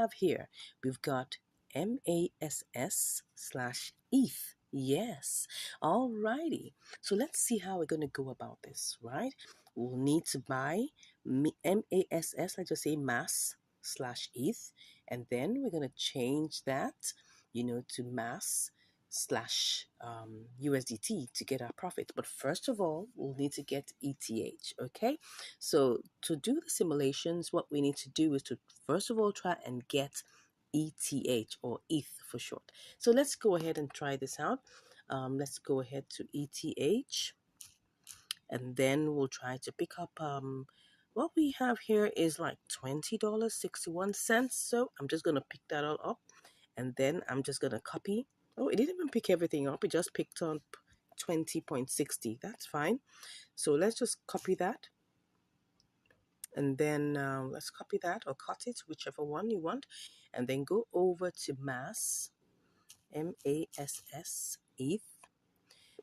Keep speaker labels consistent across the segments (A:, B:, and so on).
A: have here? We've got MASS/ETH. Yes. Alrighty. So let's see how we're going to go about this, right? We'll need to buy MASS, let's just say mass/ETH, and then we're going to change that, to mass/, USDT to get our profit. But first of all, we'll need to get ETH, okay? So to do the simulations, what we need to do is to first of all try and get ETH, or ETH for short. So let's go ahead and try this out. Let's go ahead to ETH, and then we'll try to pick up what we have here is like $20.61. So I'm just gonna pick that all up, and then I'm just gonna copy. Oh, it didn't even pick everything up, it just picked up 20.60. That's fine. So let's just copy that, and then let's copy that or cut it, whichever one you want, and then go over to mass, MASS ETH,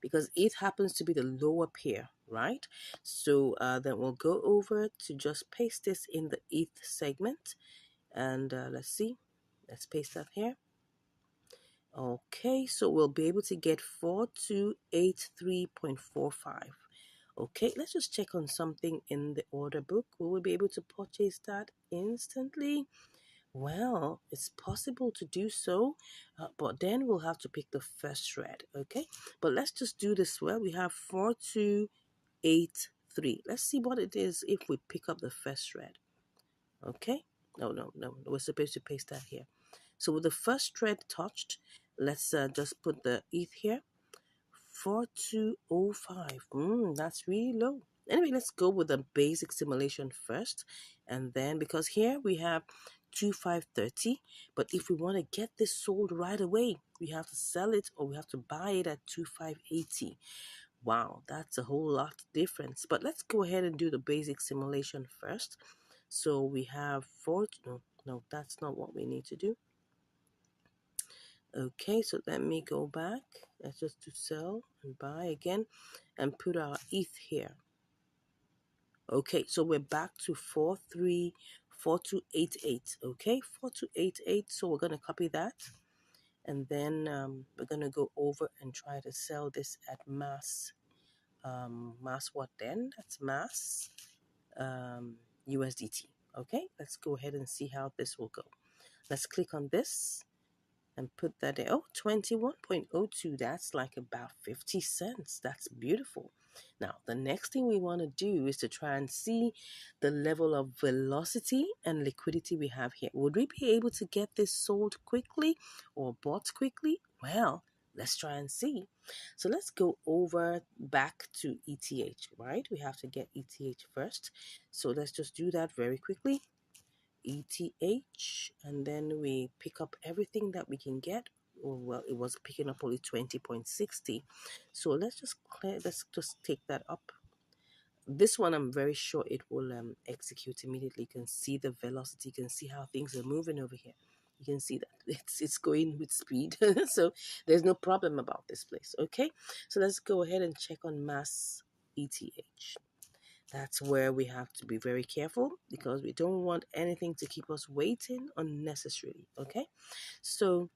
A: because ETH happens to be the lower pair, right? So then we'll go over to just paste this in the ETH segment, and let's see, let's paste that here. Okay, so we'll be able to get 4283.45. Okay, let's just check on something in the order book. Will we be able to purchase that instantly? Well, it's possible to do so, but then we'll have to pick the first shred, okay? But let's just do this well. We have 4283. Let's see what it is if we pick up the first shred, okay? No. We're supposed to paste that here. So with the first thread touched, let's just put the ETH here. 4205. That's really low. Anyway, let's go with the basic simulation first. And then, because here we have 2530, but if we want to get this sold right away, we have to sell it or we have to buy it at 2580. Wow, that's a whole lot difference. But let's go ahead and do the basic simulation first. So we have no, that's not what we need to do. Okay, so let me go back. Let's just do sell and buy again and put our ETH here. Okay, so we're back to 4288. Okay, 4288. So we're going to copy that. And then we're going to go over and try to sell this at mass. Mass what then? That's mass USDT. Okay, let's go ahead and see how this will go. Let's click on this and put that in. Oh, 21.02. That's like about 50 cents. That's beautiful. Now, the next thing we want to do is to try and see the level of velocity and liquidity we have here. Would we be able to get this sold quickly or bought quickly? Well, let's try and see. So let's go over back to ETH, right? We have to get ETH first. So let's just do that very quickly. ETH, and then we pick up everything that we can get. Oh, well, it was picking up only 20.60. So let's just take that up. This one I'm very sure it will execute immediately. You can see the velocity, you can see how things are moving over here. You can see that it's going with speed. So there's no problem about this place. Okay, so let's go ahead and check on mass ETH. That's where we have to be very careful because we don't want anything to keep us waiting unnecessarily. Okay, so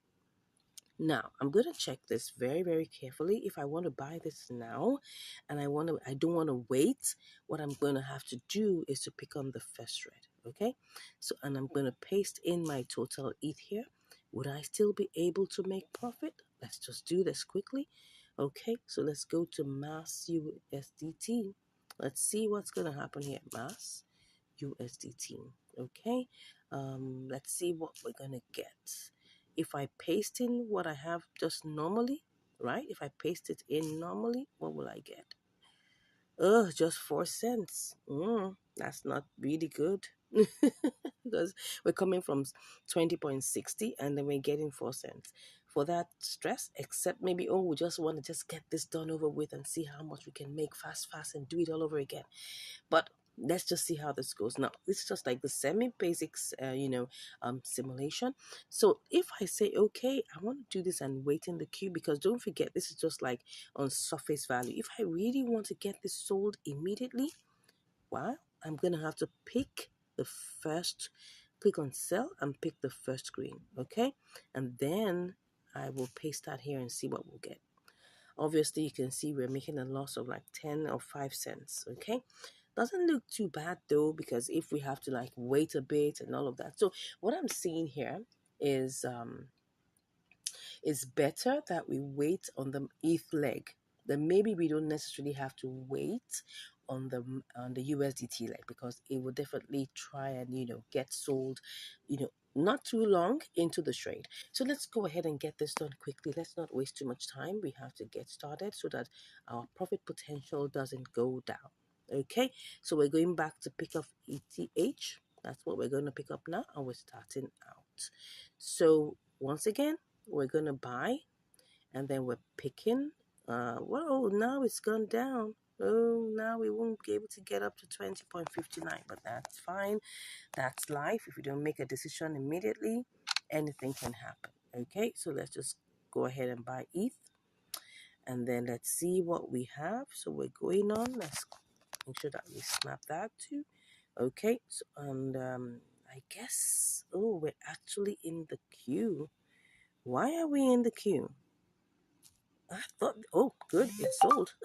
A: now I'm going to check this very, very carefully. If I want to buy this now and I don't want to wait, what I'm going to have to do is to pick on the first thread. Okay, so and I'm going to paste in my total ETH here. Would I still be able to make profit? Let's just do this quickly. Okay, so let's go to mass USDT. Let's see what's going to happen here. Mass USDT. Okay. Let's see what we're going to get. If I paste in what I have just normally, right? If I paste it in normally, what will I get? Just 4 cents. That's not really good. Because we're coming from 20.60 and then we're getting 4 cents. For that stress, except maybe, we just want to just get this done over with and see how much we can make fast and do it all over again. But let's just see how this goes. Now, this is just like the semi-basics, simulation. So if I say, okay, I want to do this and wait in the queue, because don't forget, this is just like on surface value. If I really want to get this sold immediately, well, I'm going to have to pick the first click on sell and pick the first green, okay? And then I will paste that here and see what we'll get. Obviously, you can see we're making a loss of like 10 or 5 cents, okay? Doesn't look too bad though, because if we have to like wait a bit and all of that. So what I'm seeing here is it's better that we wait on the ETH leg. Then maybe we don't necessarily have to wait on the USDT leg, because it will definitely try and get sold, not too long into the trade. So let's go ahead and get this done quickly. Let's not waste too much time. We have to get started so that our profit potential doesn't go down. Okay, so we're going back to pick up ETH. That's what we're going to pick up now, and we're starting out. So once again, we're going to buy, and then we're picking. Whoa, now it's gone down. Oh, now we won't be able to get up to 20.59, but that's fine. That's life. If you don't make a decision immediately, anything can happen. Okay, so let's just go ahead and buy ETH, and then let's see what we have. So we're going on. Let's make sure that we snap that too. Okay, so, and I guess, oh, we're actually in the queue. Why are we in the queue? I thought, oh, good, it sold.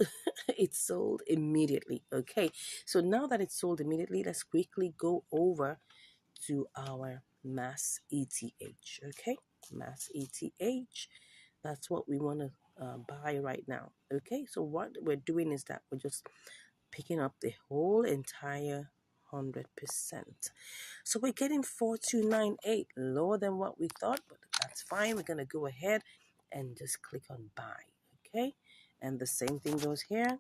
A: It sold immediately. Okay, so now that it's sold immediately, let's quickly go over to our mass ETH. Okay, mass ETH. That's what we want to buy right now. Okay, so what we're doing is that we're just picking up the whole entire 100%. So we're getting 4298, lower than what we thought, but that's fine. We're going to go ahead and just click on buy. Okay, and the same thing goes here.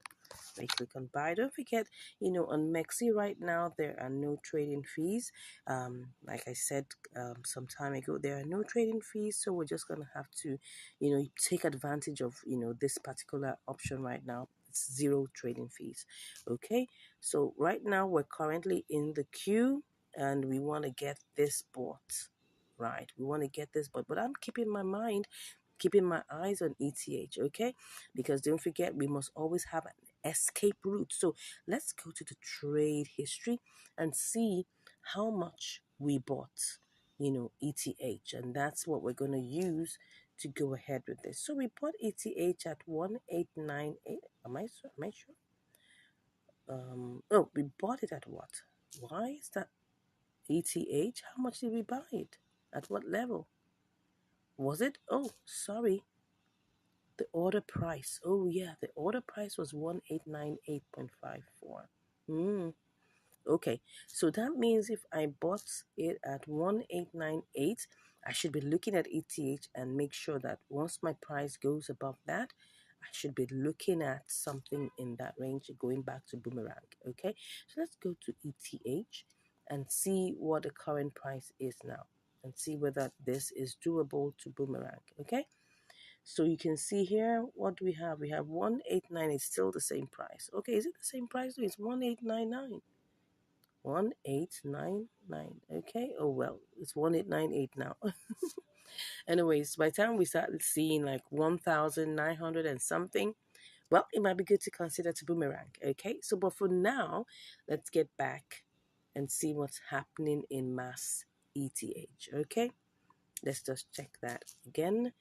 A: We click on buy. Don't forget, on Mexi right now, there are no trading fees. Like I said some time ago, there are no trading fees. So we're just going to have to, take advantage of, this particular option right now. It's zero trading fees. Okay, so right now we're currently in the queue, and we want to get this bought. Right, we want to get this bought, but I'm keeping my eyes on ETH, okay? Because don't forget, we must always have an escape route. So let's go to the trade history and see how much we bought, ETH. And that's what we're going to use to go ahead with this. So we bought ETH at 1898. Am I sure? Oh, we bought it at what? Why is that ETH? How much did we buy it? At what level? Was it? Oh, sorry. The order price. Oh, yeah. The order price was 1898.54. Okay. So that means if I bought it at 1898, I should be looking at ETH and make sure that once my price goes above that, I should be looking at something in that range going back to Boomerang. Okay. So let's go to ETH and see what the current price is now and see whether this is doable to Boomerang. Okay. So you can see here, what do we have? We have 1899. It's still the same price. Okay, is it the same price? It's 1899. 1899. Okay. Oh well, it's 1898 now. Anyways, by the time we start seeing like 1900 and something, well, it might be good to consider to Boomerang. Okay. So, but for now, let's get back and see what's happening in mass ETH. Okay. Let's just check that again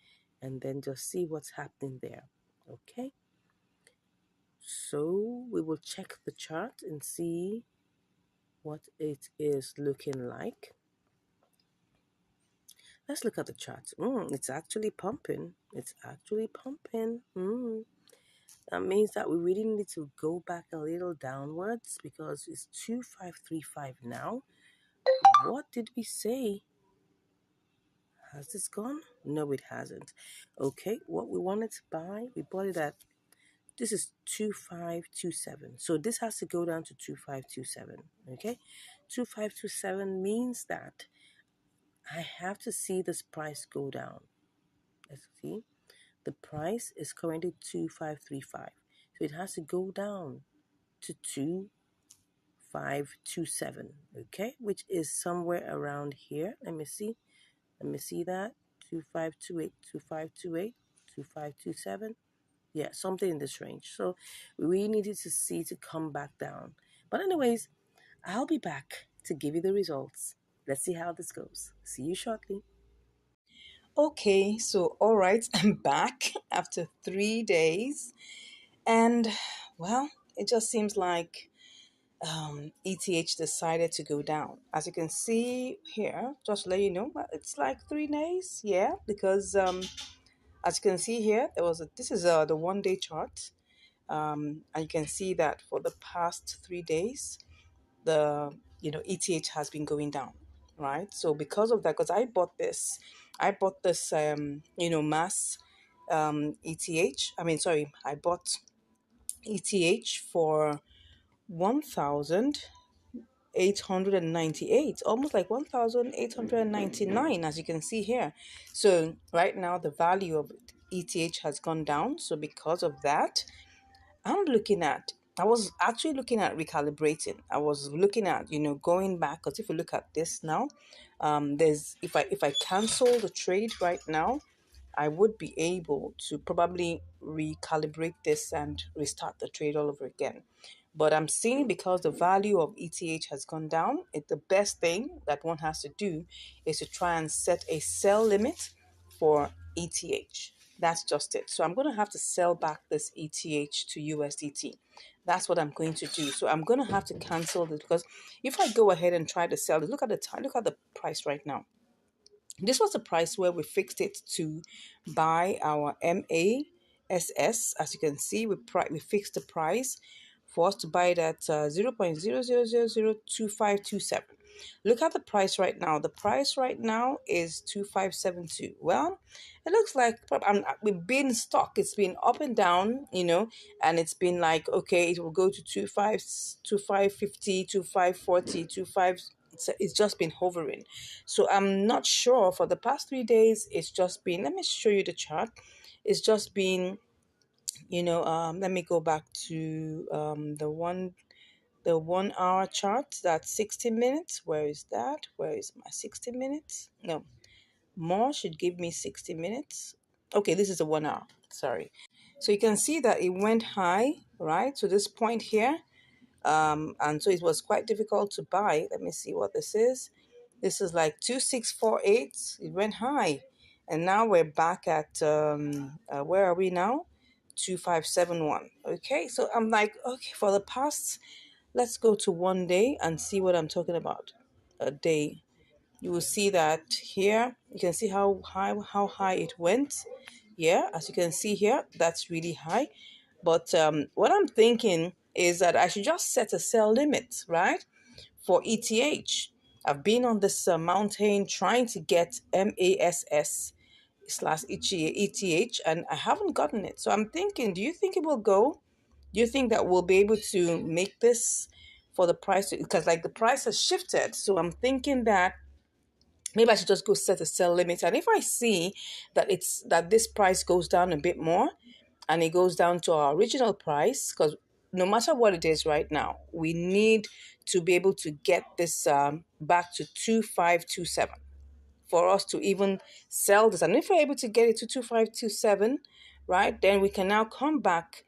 A: and then just see what's happening there. Okay. So we will check the chart and see what it is looking like. Let's look at the chart. It's actually pumping. It's actually pumping. That means that we really need to go back a little downwards because it's 2535 now. What did we say? Has this gone? No, it hasn't. Okay, what we wanted to buy, we bought it at, this is 2527. So this has to go down to 2527. Okay, 2527 means that I have to see this price go down. Let's see. The price is currently 2535. So it has to go down to 2527. Okay, which is somewhere around here. Let me see. Let me see that. 2528, 2528, 2527. Yeah, something in this range. So we needed to see to come back down. But anyways, I'll be back to give you the results Let's see how this goes. See you shortly.
B: Okay, so all right, I'm back after 3 days, and well, it just seems like ETH decided to go down. As you can see here, just to let you know, it's like 3 days, yeah, because as you can see here, this is the 1 day chart, and you can see that for the past 3 days, the ETH has been going down, right? So because of that, because I bought this mass ETH. I mean, sorry, I bought ETH for 1,898, almost like 1,899, as you can see here. So right now the value of ETH has gone down. So because of that, I was actually looking at recalibrating. I was looking at, going back, because if you look at this now, there's if I cancel the trade right now, I would be able to probably recalibrate this and restart the trade all over again. But I'm seeing, because the value of ETH has gone down, the best thing that one has to do is to try and set a sell limit for ETH. That's just it. So I'm going to have to sell back this ETH to USDT. That's what I'm going to do. So I'm going to have to cancel this, because if I go ahead and try to sell it, look at the time, look at the price right now. This was the price where we fixed it to buy our MASS. As you can see, we fixed the price for us to buy it at 0.00002527. Look at the price right now. The price right now is 2572. Well, it looks like we've been stuck. It's been up and down, and it's been like, okay, it will go to 2550, 2540, 25. It's just been hovering. So I'm not sure. For the past 3 days, it's just been, let me show you the chart. It's just been, let me go back to the 1 hour chart. That's 60 minutes. Where is that? Where is my 60 minutes? No, more should give me 60 minutes. Okay, this is the 1 hour. Sorry. So you can see that it went high, right, to this point here. And so it was quite difficult to buy. Let me see what this is. This is like 2648. It went high. And now we're back at, where are we now? 2571. Okay, so I'm like, okay, for the past, let's go to 1 day and see what I'm talking about. A day. You will see that here, you can see how high it went. Yeah, as you can see here, that's really high. But what I'm thinking is that I should just set a sell limit, right, for ETH. I've been on this mountain trying to get MASS slash ETH, and I haven't gotten it. So I'm thinking, do you think it will go? Do you think that we'll be able to make this for the price? Because like the price has shifted. So I'm thinking that maybe I should just go set a sell limit. And if I see that this price goes down a bit more, and it goes down to our original price, because no matter what it is right now, we need to be able to get this back to 2527 for us to even sell this. And if we're able to get it to 2527, right, then we can now come back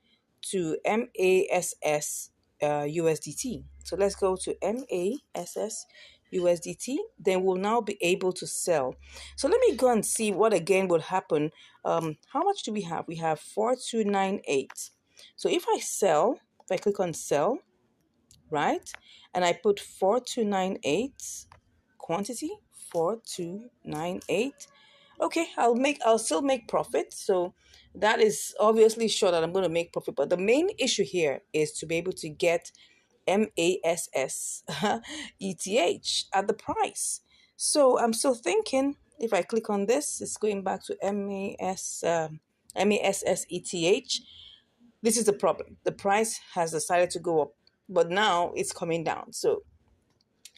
B: to MASS USDT. So let's go to MASS USDT. Then we'll now be able to sell. So let me go and see what again would happen. How much do we have? We have 4298. So if I click on sell, right, and I put 4298 quantity, 4298. Okay, I'll still make profit. So that is obviously sure that I'm going to make profit. But the main issue here is to be able to get MASS ETH at the price. So I'm still thinking, if I click on this, it's going back to MASS ETH. This is the problem. The price has decided to go up, but now it's coming down. So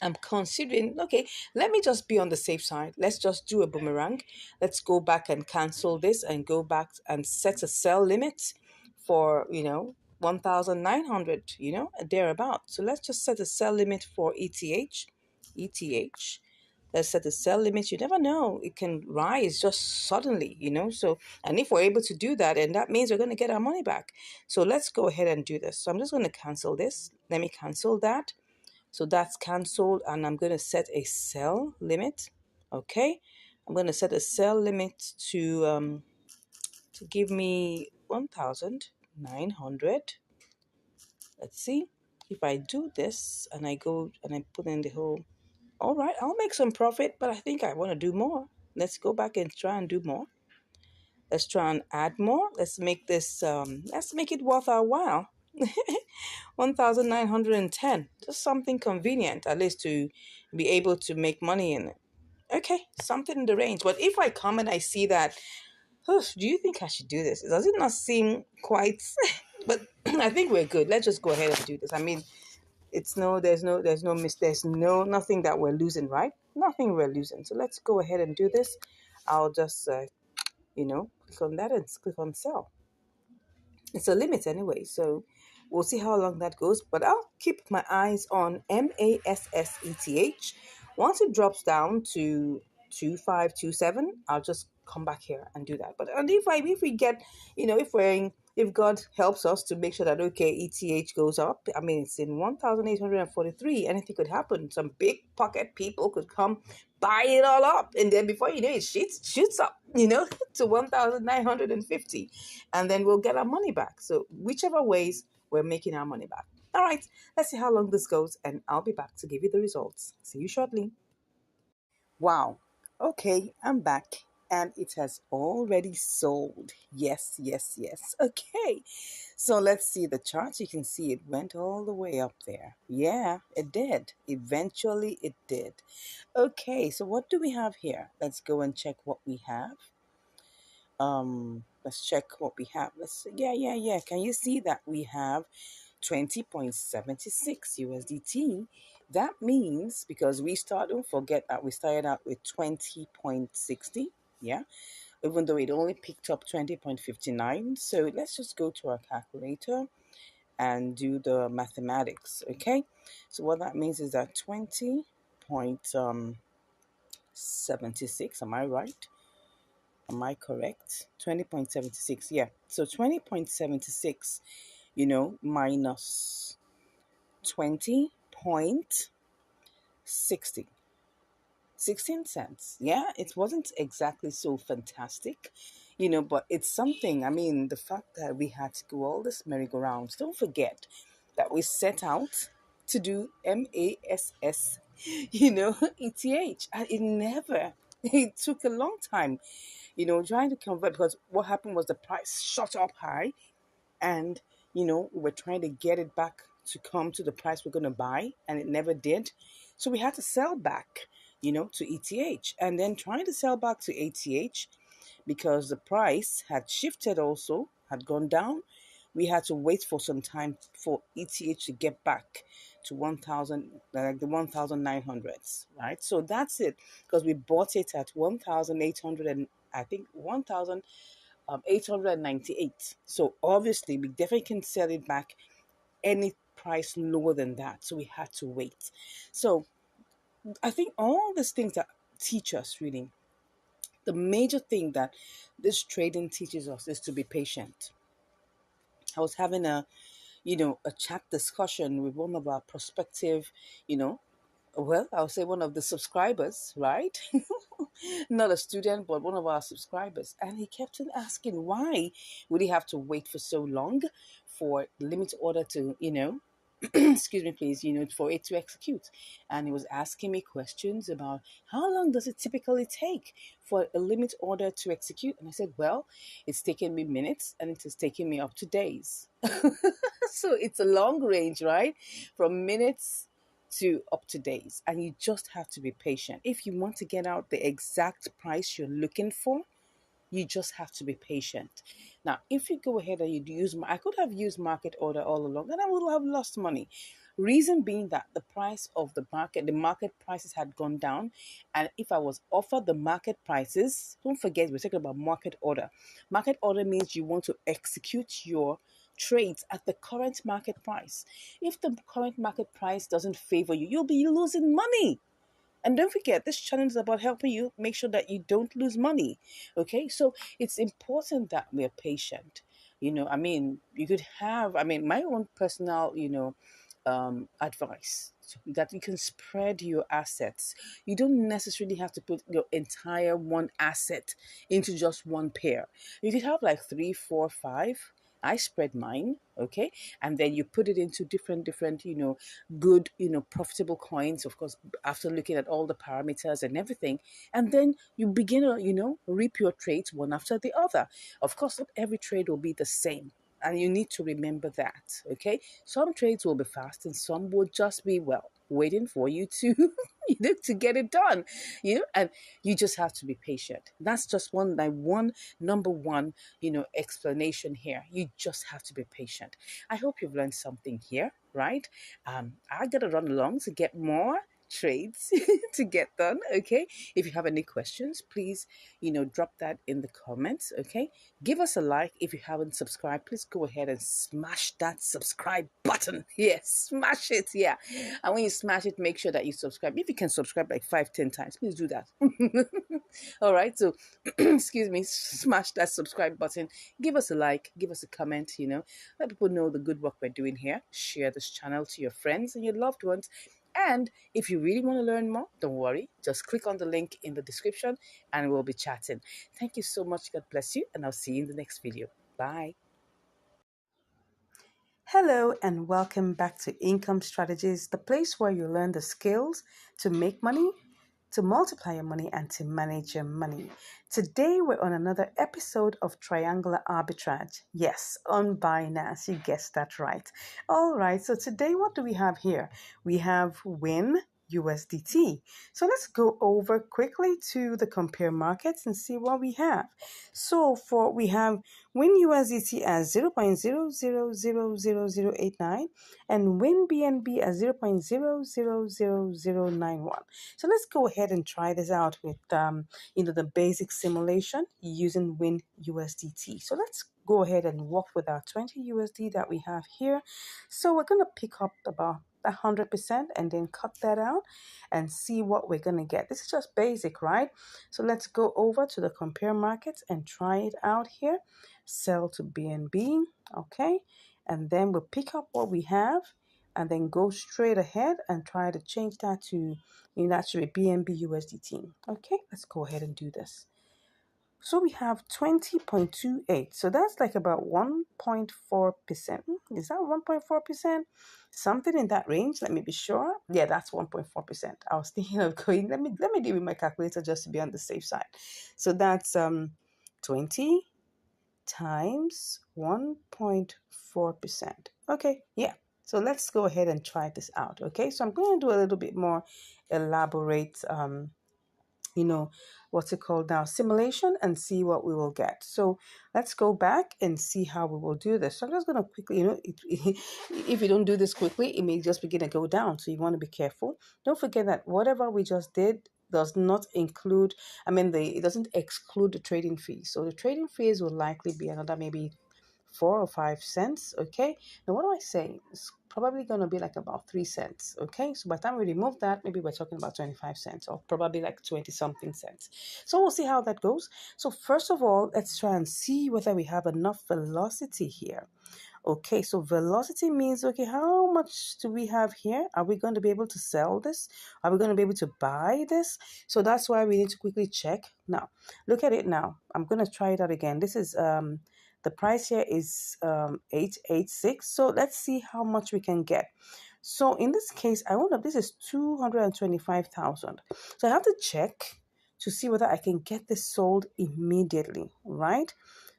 B: I'm considering, okay, let me just be on the safe side. Let's just do a boomerang. Let's go back and cancel this and go back and set a sell limit for, 1,900, thereabout. So let's just set a sell limit for ETH. ETH. Let's set a sell limit. You never know. It can rise just suddenly, So, and if we're able to do that, and that means we're going to get our money back. So let's go ahead and do this. So I'm just going to cancel this. Let me cancel that. So that's canceled, and I'm going to set a sell limit. Okay, I'm going to set a sell limit to give me 1,900. Let's see if I do this and I go and I put in the whole. All right, I'll make some profit, but I think I want to do more. Let's go back and try and do more. Let's try and add more. Let's make this. Let's make it worth our while. 1,910. Just something convenient, at least to be able to make money in it. Okay, something in the range. But if I come and I see that, do you think I should do this? Does it not seem quite? But I think we're good. Let's just go ahead and do this. I mean, it's no, there's no nothing that we're losing, right? Nothing we're losing. So let's go ahead and do this. I'll just, click on that and click on sell. It's a limit anyway, so we'll see how long that goes. But I'll keep my eyes on MASSETH. Once it drops down to 2527, I'll just come back here and do that. But and if we get, if God helps us to make sure that okay, ETH goes up. I mean, it's in 1,843. Anything could happen. Some big pocket people could come buy it all up, and then before you know it, shoots up, to 1,950, and then we'll get our money back. So whichever ways, we're making our money back. All right, let's see how long this goes, and I'll be back to give you the results. See you shortly. Wow. Okay, I'm back. And it has already sold. Yes, yes, yes. Okay. So let's see the chart. You can see it went all the way up there. Yeah, it did. Eventually it did. Okay, so what do we have here? Let's go and check what we have. Let's check what we have. Yeah. Can you see that we have 20.76 USDT? That means because don't forget that we started out with 20.60. Yeah, even though it only picked up 20.59. So let's just go to our calculator and do the mathematics. Okay, so what that means is that 20.76. Am I right? Am I correct? 20.76. Yeah. So 20.76, minus 20.60. 16 cents. Yeah, it wasn't exactly so fantastic, but it's something. I mean, the fact that we had to go all this merry-go-rounds. Don't forget that we set out to do MASS, ETH. And it took a long time, trying to convert, because what happened was the price shot up high, and we were trying to get it back to come to the price we're going to buy, and it never did. So we had to sell back, to ETH, and then trying to sell back to ATH because the price had shifted, also had gone down. We had to wait for some time for ETH to get back to 1,000, like the 1,900s, right? So that's it, because we bought it at 1,800, and I think 1,898. So obviously, we definitely can sell it back any price lower than that. So we had to wait. So I think all these things that teach us, really, the major thing that this trading teaches us is to be patient. I was having a chat discussion with one of our prospective, you know, well, I'll say one of the subscribers, right? Not a student, but one of our subscribers. And he kept on asking, why would he have to wait for so long for limit order to, excuse me, please, for it to execute? And he was asking me questions about how long does it typically take for a limit order to execute? And I said, well, it's taken me minutes and it has taken me up to days. So it's a long range, right? From minutes to up to days, and you just have to be patient. If you want to get out the exact price you're looking for, you just have to be patient. Now, if you go ahead and I could have used market order all along and I would have lost money. Reason being that the market prices had gone down. And if I was offered the market prices, don't forget, we're talking about market order. Market order means you want to execute your trades at the current market price. If the current market price doesn't favor you, you'll be losing money. And don't forget, this channel is about helping you make sure that you don't lose money. Okay, so it's important that we're patient. I mean, my own personal, advice, so that you can spread your assets. You don't necessarily have to put your entire one asset into just one pair. You could have like three, four, five. I spread mine, okay, and then you put it into different, good, profitable coins. Of course, after looking at all the parameters and everything, and then you begin to, reap your trades one after the other. Of course, not every trade will be the same, and you need to remember that, okay? Some trades will be fast and some will just be, well, waiting for you to to get it done, and you just have to be patient. That's just one number one, explanation here. You just have to be patient. I hope you've learned something here, right? I gotta run along to get more trades to get done, okay? If you have any questions, please, drop that in the comments, okay? Give us a like. If you haven't subscribed, please go ahead and smash that subscribe button. Yes, smash it. Yeah. And when you smash it, make sure that you subscribe. If you can subscribe like 5, 10 times, please do that. All right. So, excuse me, smash that subscribe button. Give us a like. Give us a comment. Let people know the good work we're doing here. Share this channel to your friends and your loved ones. And if you really want to learn more, don't worry. Just click on the link in the description and we'll be chatting. Thank you so much. God bless you. And I'll see you in the next video. Bye. Hello, and welcome back to Income Strategies, the place where you learn the skills to make money, to multiply your money, and to manage your money. Today, we're on another episode of Triangular Arbitrage. Yes, on Binance. You guessed that right. All right, so today, what do we have here? We have Win USDT. So let's go over quickly to the compare markets and see what we have. So we have Win USDT as 0.00000089 and Win BNB as 0.000091. So let's go ahead and try this out with the basic simulation using Win USDT. So let's go ahead and work with our 20 USD that we have here. So we're going to pick up about 100% and then cut that out and see what we're going to get. This is just basic, right? So let's go over to the compare markets and try it out here. Sell to BNB, okay? And then we'll pick up what we have and then go straight ahead and try to change that to, actually BNB USDT. Okay, let's go ahead and do this. So we have 20.28. So that's like about 1.4%. Is that 1.4%? Something in that range. Let me be sure. Yeah, that's 1.4%. I was thinking of going, let me do with my calculator just to be on the safe side. So that's 20 times 1.4%. Okay, yeah. So let's go ahead and try this out. Okay, so I'm going to do a little bit more elaborate what's it called now, simulation, and see what we will get. So let's go back and see how we will do this. So I'm just going to quickly, if you don't do this quickly, it may just begin to go down. So you want to be careful. Don't forget that whatever we just did does not include, it doesn't exclude the trading fees. So the trading fees will likely be another maybe 4 or 5 cents. Okay, now what do I say? It's probably going to be like about 3 cents. Okay, so by the time we remove that, maybe we're talking about 25 cents or probably like 20 something cents. So we'll see how that goes. So first of all, let's try and see whether we have enough velocity here. Okay, so velocity means, okay, how much do we have here? Are we going to be able to sell this? Are we going to be able to buy this? So that's why we need to quickly check. Now, look at it now. I'm going to try it out again. This is the price here is 886. So let's see how much we can get. So in this case, this is 225,000. So I have to check to see whether I can get this sold immediately, right?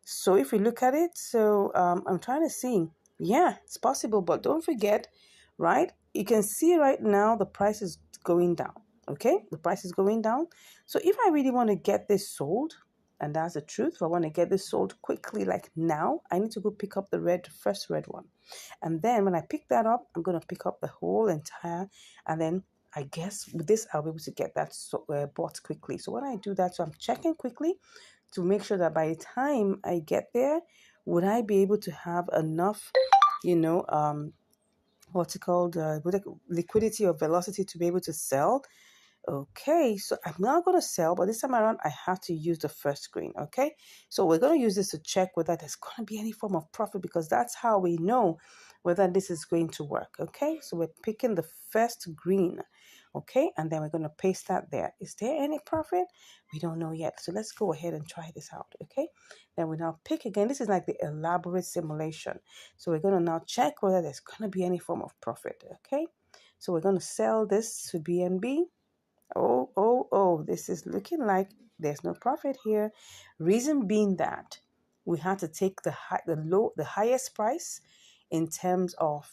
B: So if we look at it, so I'm trying to see, yeah, it's possible, but don't forget, right? You can see right now the price is going down, okay? The price is going down. So if I really want to get this sold, and that's the truth, if I want to get this sold quickly, like now, I need to go pick up the first red one. And then when I pick that up, I'm going to pick up the whole entire, and then I guess with this, I'll be able to get that bought quickly. So when I do that, so I'm checking quickly to make sure that by the time I get there, would I be able to have enough, what's it called, liquidity or velocity to be able to sell Okay, so I'm not going to sell, but this time around I have to use the first screen. Okay, so we're going to use this to check whether there's going to be any form of profit, because that's how we know whether this is going to work. Okay, so we're picking the first green. Okay, and then we're going to paste that there. Is there any profit? We don't know yet. So let's go ahead and try this out. Okay, then we now pick again. This is like the elaborate simulation. So we're going to now check whether there's going to be any form of profit. Okay, so we're going to sell this to BNB. Oh, this is looking like there's no profit here. Reason being that we had to take the highest price in terms of,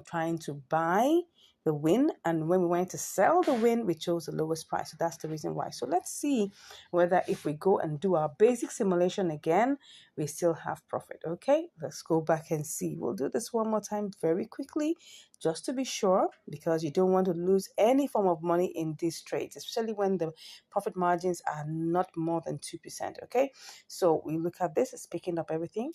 B: trying to buy the win. And when we went to sell the win, we chose the lowest price. So that's the reason why. So let's see whether if we go and do our basic simulation again, we still have profit. Okay, let's go back and see. We'll do this one more time very quickly just to be sure, because you don't want to lose any form of money in these trades, especially when the profit margins are not more than 2%. Okay, so we look at this, it's picking up everything.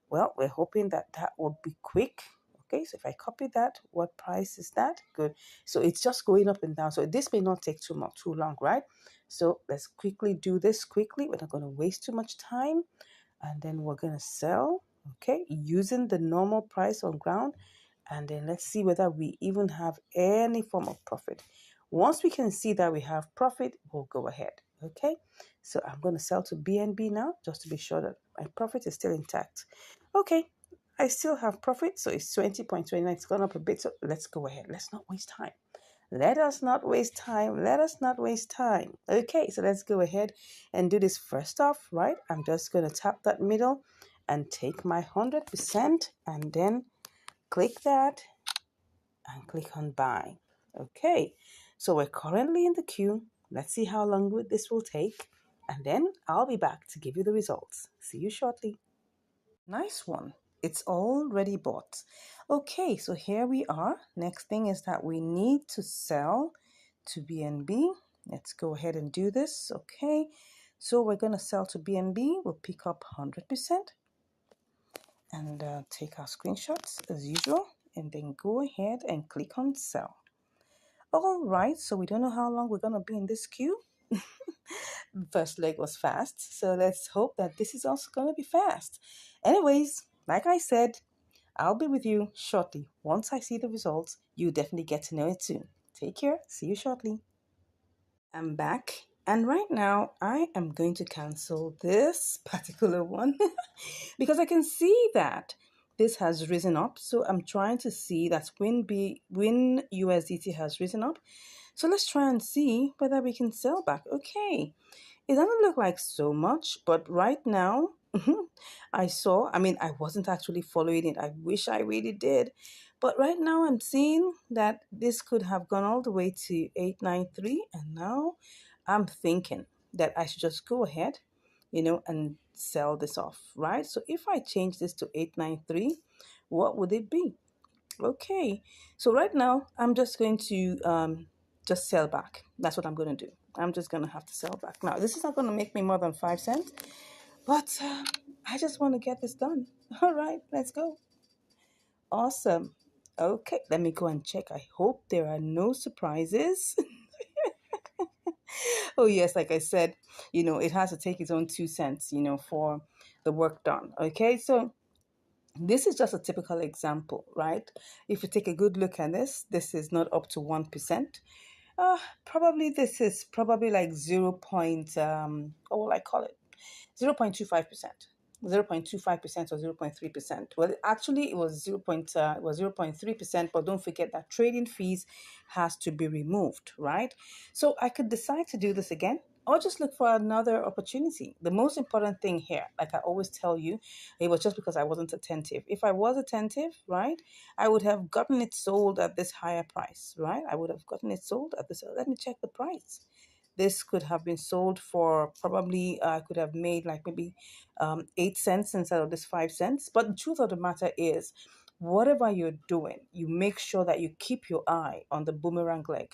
B: Well, we're hoping that that would be quick. Okay, so if I copy that, what price is that? Good. So it's just going up and down. So this may not take too long, right? So let's quickly do this quickly. We're not going to waste too much time. And then we're going to sell, okay, using the normal price on ground. And then let's see whether we even have any form of profit. Once we can see that we have profit, we'll go ahead. Okay, so I'm going to sell to BNB now just to be sure that my profit is still intact. Okay, I still have profit, so it's 20.29. It's gone up a bit, so let's go ahead. Let's not waste time. Let us not waste time. Let us not waste time. Okay, so let's go ahead and do this first off, right? I'm just going to tap that middle and take my 100% and then click that and click on buy. Okay, so we're currently in the queue. Let's see how long this will take, and then I'll be back to give you the results. See you shortly. Nice one. It's already bought. Okay, so here we are. Next thing is that we need to sell to BNB. Let's go ahead and do this. Okay, so we're going to sell to BNB. We'll pick up 100% and take our screenshots as usual, and then go ahead and click on sell. All right, so we don't know how long we're going to be in this queue. First leg was fast, so let's hope that this is also going to be fast. Anyways, like I said, I'll be with you shortly. Once I see the results, you definitely get to know it soon. Take care. See you shortly. I'm back, and right now I am going to cancel this particular one because I can see that this has risen up. So I'm trying to see that when USDT has risen up. So let's try and see whether we can sell back. Okay, it doesn't look like so much, but right now, I wasn't actually following it. I wish I really did. But right now, I'm seeing that this could have gone all the way to 893. And now I'm thinking that I should just go ahead, and sell this off, right? So if I change this to 893, what would it be? Okay, so right now I'm just going to just sell back. That's what I'm going to do. I'm just going to have to sell back. Now, this is not going to make me more than 5 cents, but I just want to get this done. All right, let's go. Awesome. Okay, let me go and check. I hope there are no surprises. Oh, yes, like I said, it has to take its own 2 cents, for the work done. Okay, so this is just a typical example, right? If you take a good look at this is not up to 1%. Probably this is probably like what will I call it? 0.25%. 0.25% or 0.3%. Well, actually, it was 0.3%, but don't forget that trading fees has to be removed, right? So I could decide to do this again or just look for another opportunity. The most important thing here, like I always tell you, it was just because I wasn't attentive. If I was attentive, right, I would have gotten it sold at this higher price, right? I would have gotten it sold at this. Let me check the price. This could have been sold for probably, I could have made like maybe 8 cents instead of this 5 cents. But the truth of the matter is, whatever you're doing, you make sure that you keep your eye on the boomerang leg.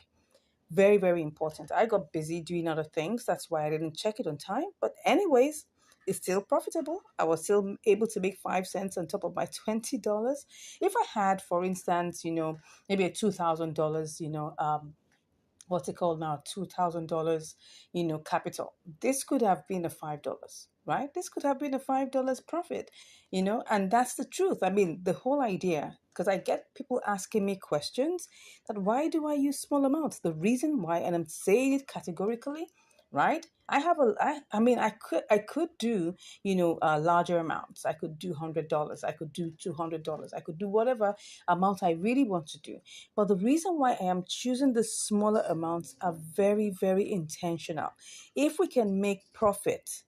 B: Very, very important. I got busy doing other things. That's why I didn't check it on time. But anyways, it's still profitable. I was still able to make 5 cents on top of my $20. If I had, for instance, maybe a $2,000, what's it called now, $2,000, capital. This could have been a $5, right? This could have been a $5 profit, and that's the truth. I mean, the whole idea, because I get people asking me questions that why do I use small amounts? The reason why, and I'm saying it categorically, right? I mean, I could do, larger amounts. I could do $100. I could do $200. I could do whatever amount I really want to do. But the reason why I am choosing the smaller amounts are very, very intentional. If we can make profit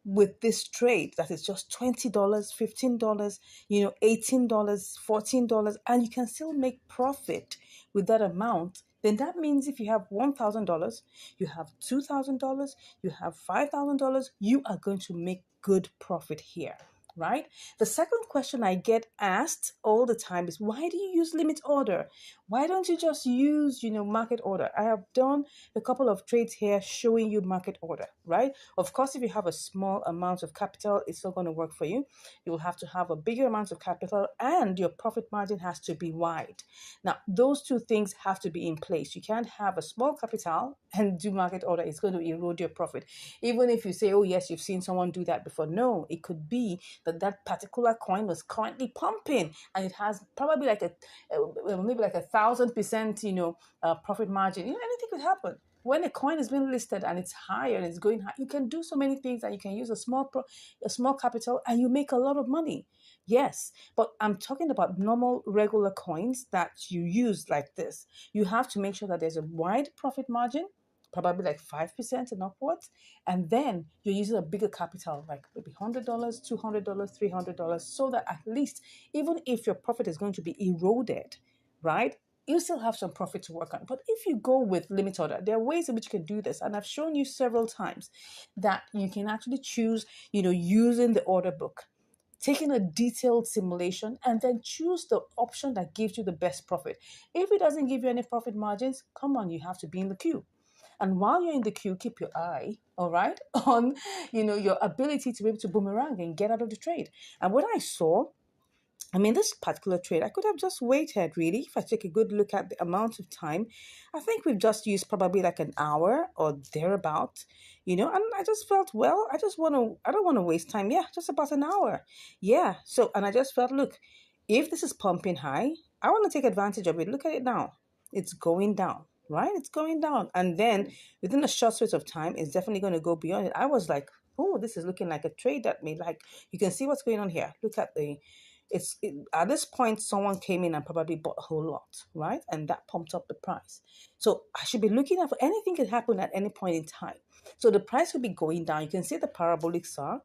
B: with this trade that is just $20, $15, $18, $14, and you can still make profit with that amount, then that means if you have $1,000, you have $2,000, you have $5,000, you are going to make good profit here. Right? The second question I get asked all the time is, why do you use limit order? Why don't you just use, market order? I have done a couple of trades here showing you market order, right? Of course, if you have a small amount of capital, it's not going to work for you. You will have to have a bigger amount of capital, and your profit margin has to be wide. Now, those two things have to be in place. You can't have a small capital and do market order. It's going to erode your profit. Even if you say, oh, yes, you've seen someone do that before. No, it could be that that particular coin was currently pumping and it has probably like maybe like 1,000%, profit margin. Anything could happen. When a coin is being listed and it's higher and it's going high, you can do so many things, and you can use a small capital and you make a lot of money. Yes, but I'm talking about normal, regular coins that you use like this. You have to make sure that there's a wide profit margin, probably like 5% and upwards. And then you're using a bigger capital, like maybe $100, $200, $300, so that at least, even if your profit is going to be eroded, right? You still have some profit to work on. But if you go with limit order, there are ways in which you can do this. And I've shown you several times that you can actually choose, using the order book, taking a detailed simulation, and then choose the option that gives you the best profit. If it doesn't give you any profit margins, come on, you have to be in the queue. And while you're in the queue, keep your eye, all right, on your ability to be able to boomerang and get out of the trade. And what I saw, I mean, this particular trade, I could have just waited really. If I take a good look at the amount of time, I think we've just used probably like an hour or thereabout, and I just felt, well, I don't want to waste time. Yeah, just about an hour. Yeah. So, and I just felt, look, if this is pumping high, I want to take advantage of it. Look at it now. It's going down, right? It's going down. And then within a short space of time, it's definitely going to go beyond it. I was like, oh, this is looking like a trade that may, like, you can see what's going on here. Look at at this point, someone came in and probably bought a whole lot, right? And that pumped up the price. So I should be looking out for anything can happen at any point in time. So the price will be going down. You can see the parabolic saw,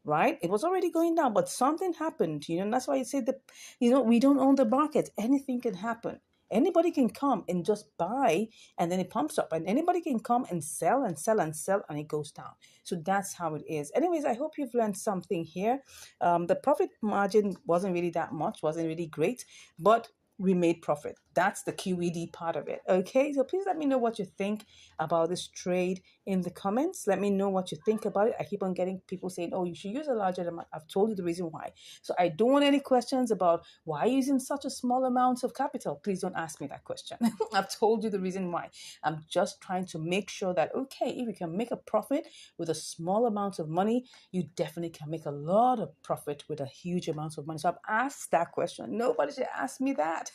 B: right? It was already going down, but something happened, and that's why you say that, we don't own the market. Anything can happen. Anybody can come and just buy, and then it pumps up, and anybody can come and sell and sell and sell, and it goes down. So that's how it is. Anyways, I hope you've learned something here. The profit margin wasn't really that much, wasn't really great, but we made profit. That's the QED part of it. Okay, so please let me know what you think about this trade in the comments. Let me know what you think about it. I keep on getting people saying, oh, you should use a larger amount. I've told you the reason why. So I don't want any questions about why using such a small amount of capital. Please don't ask me that question. I've told you the reason why. I'm just trying to make sure that, okay, if you can make a profit with a small amount of money, you definitely can make a lot of profit with a huge amount of money. So I've asked that question. Nobody should ask me that.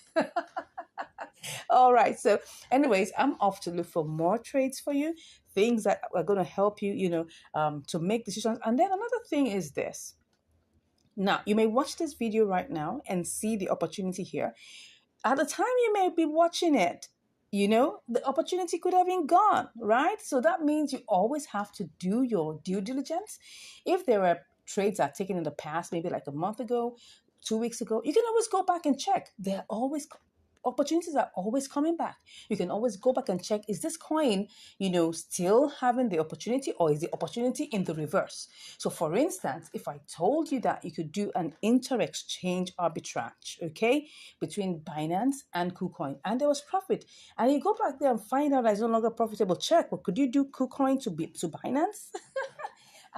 B: All right. So, anyways, I'm off to look for more trades for you, things that are going to help you, to make decisions. And then another thing is this. Now, you may watch this video right now and see the opportunity here. At the time you may be watching it, the opportunity could have been gone, right? So that means you always have to do your due diligence. If there are trades that are taken in the past, maybe like a month ago, 2 weeks ago, you can always go back and check. They're always opportunities are always coming back. You can always go back and check, is this coin, still having the opportunity, or is the opportunity in the reverse? So for instance, if I told you that you could do an inter-exchange arbitrage, okay, between Binance and KuCoin, and there was profit, and you go back there and find out that it's no longer profitable, check, well, could you do KuCoin to Binance?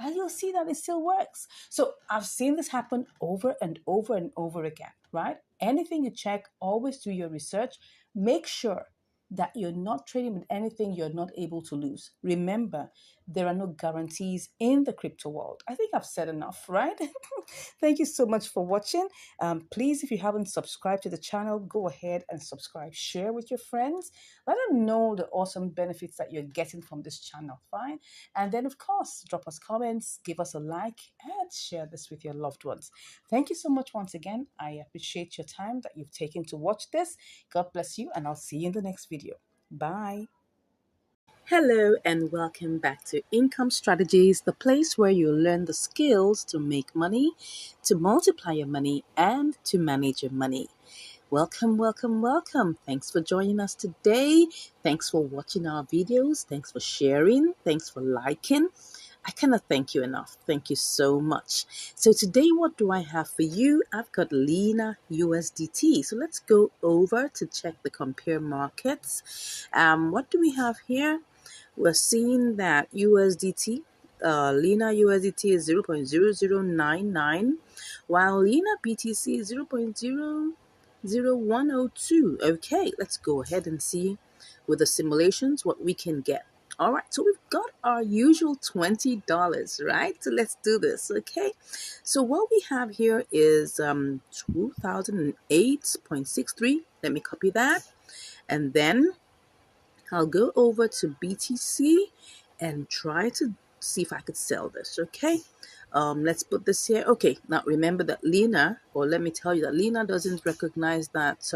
B: And you'll see that it still works. So I've seen this happen over and over and over again, right? Anything you check, always do your research. Make sure that you're not trading with anything you're not able to lose. Remember, there are no guarantees in the crypto world. I think I've said enough, right? Thank you so much for watching. Please, if you haven't subscribed to the channel, go ahead and subscribe. Share with your friends. Let them know the awesome benefits that you're getting from this channel, fine? And then, of course, drop us comments, give us a like, and share this with your loved ones. Thank you so much once again. I appreciate your time that you've taken to watch this. God bless you, and I'll see you in the next video. Bye.
A: Hello and welcome back to Income Strategies, the place where you learn the skills to make money, to multiply your money, and to manage your money. Welcome, welcome, welcome. Thanks for joining us today. Thanks for watching our videos. Thanks for sharing. Thanks for liking. I cannot thank you enough. Thank you so much. So today, what do I have for you? I've got Lena USDT. So let's go over to check the compare markets. What do we have here? We're seeing that USDT, Lena USDT is 0.0099, while Lena BTC is 0.00102. Okay, let's go ahead and see with the simulations what we can get. All right, so we've got our usual $20, right? So let's do this, okay? So what we have here is 2008.63. Let me copy that. And then I'll go over to BTC and try to see if I could sell this, okay? Let's put this here. Okay, now remember that Lena, or let me tell you that Lena doesn't recognize that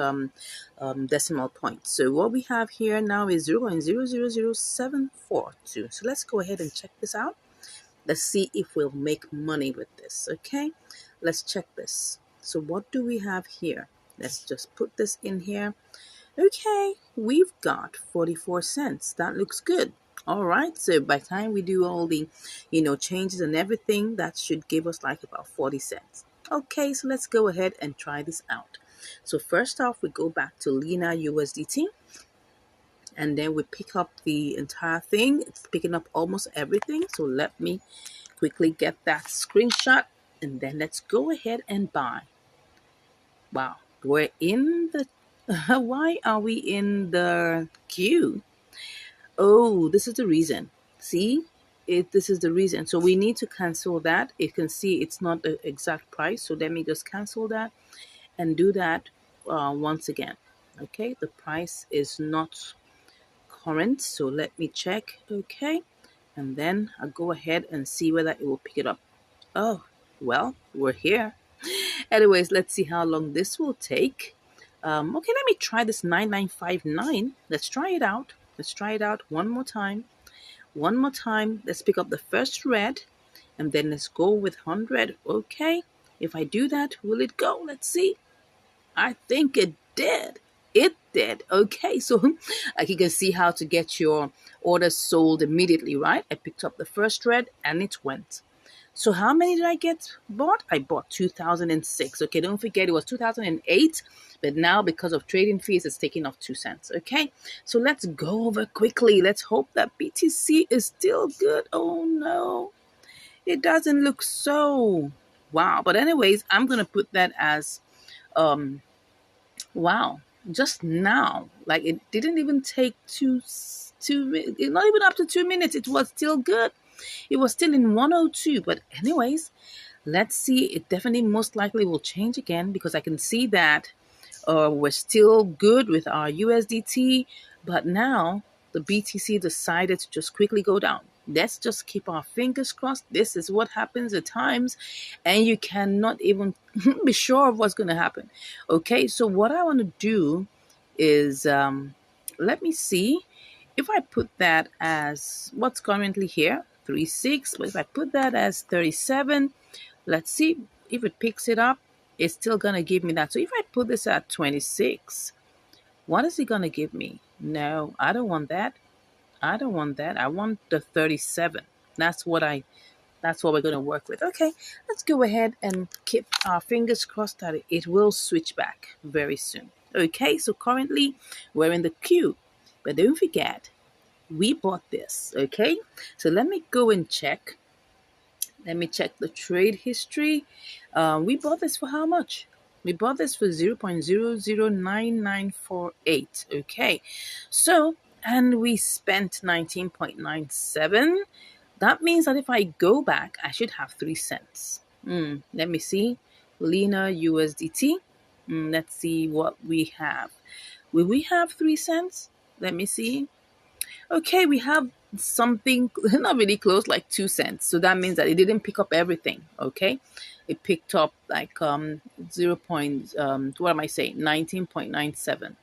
A: decimal point. So what we have here now is 0.000742. So let's go ahead and check this out. Let's see if we'll make money with this, okay? Let's check this. So what do we have here? Let's just put this in here. Okay, we've got 44 cents. That looks good. All right, so by the time we do all the, changes and everything, that should give us like about 40 cents. Okay, so let's go ahead and try this out. So first off, we go back to Lena USDT, and then we pick up the entire thing. It's picking up almost everything. So let me quickly get that screenshot, and then let's go ahead and buy. Wow, we're in the why are we in the queue? Oh, this is the reason. See? This is the reason. So we need to cancel that. You can see it's not the exact price. So let me just cancel that and do that once again. Okay, the price is not current. So let me check. Okay, and then I'll go ahead and see whether it will pick it up. Oh, well, we're here. Anyways, let's see how long this will take. Okay, let me try this 9959. Let's try it out. Let's try it out one more time. One more time. Let's pick up the first red and then let's go with 100. Okay, if I do that, will it go? Let's see. I think it did. It did. Okay, so like you can see how to get your orders sold immediately, right? I picked up the first red and it went. So how many did I get bought? I bought 2006. Okay, don't forget it was 2008, but now because of trading fees, it's taking off 2 cents. Okay, so let's go over quickly. Let's hope that BTC is still good. Oh no, it doesn't look so. Wow. But anyways, I'm gonna put that as wow. Just now, like it didn't even take not even up to 2 minutes. It was still good. It was still in 102. But anyways, let's see. It definitely most likely will change again because I can see that we're still good with our USDT. But now the BTC decided to just quickly go down. Let's just keep our fingers crossed. This is what happens at times, and you cannot even be sure of what's going to happen. Okay, so what I want to do is let me see if I put that as what's currently here, 36, but if I put that as 37, let's see if it picks it up. It's still going to give me that. So if I put this at 26, what is it going to give me? No, I don't want that. I don't want that. I want the 37. That's what we're going to work with. Okay, let's go ahead and keep our fingers crossed that it will switch back very soon. Okay, so currently we're in the queue, but don't forget, we bought this. Okay, so let me go and check. Let me check the trade history. We bought this for how much?
B: We bought this for 0.009948. Okay. So, and we spent 19.97. That means that if I go back, I should have 3 cents. Let me see. Lena USDT. Let's see what we have. Will we have 3 cents? Let me see. Okay, we have something not really close, like 2 cents. So that means that it didn't pick up everything. Okay, it picked up like 0. What am I saying? 19.97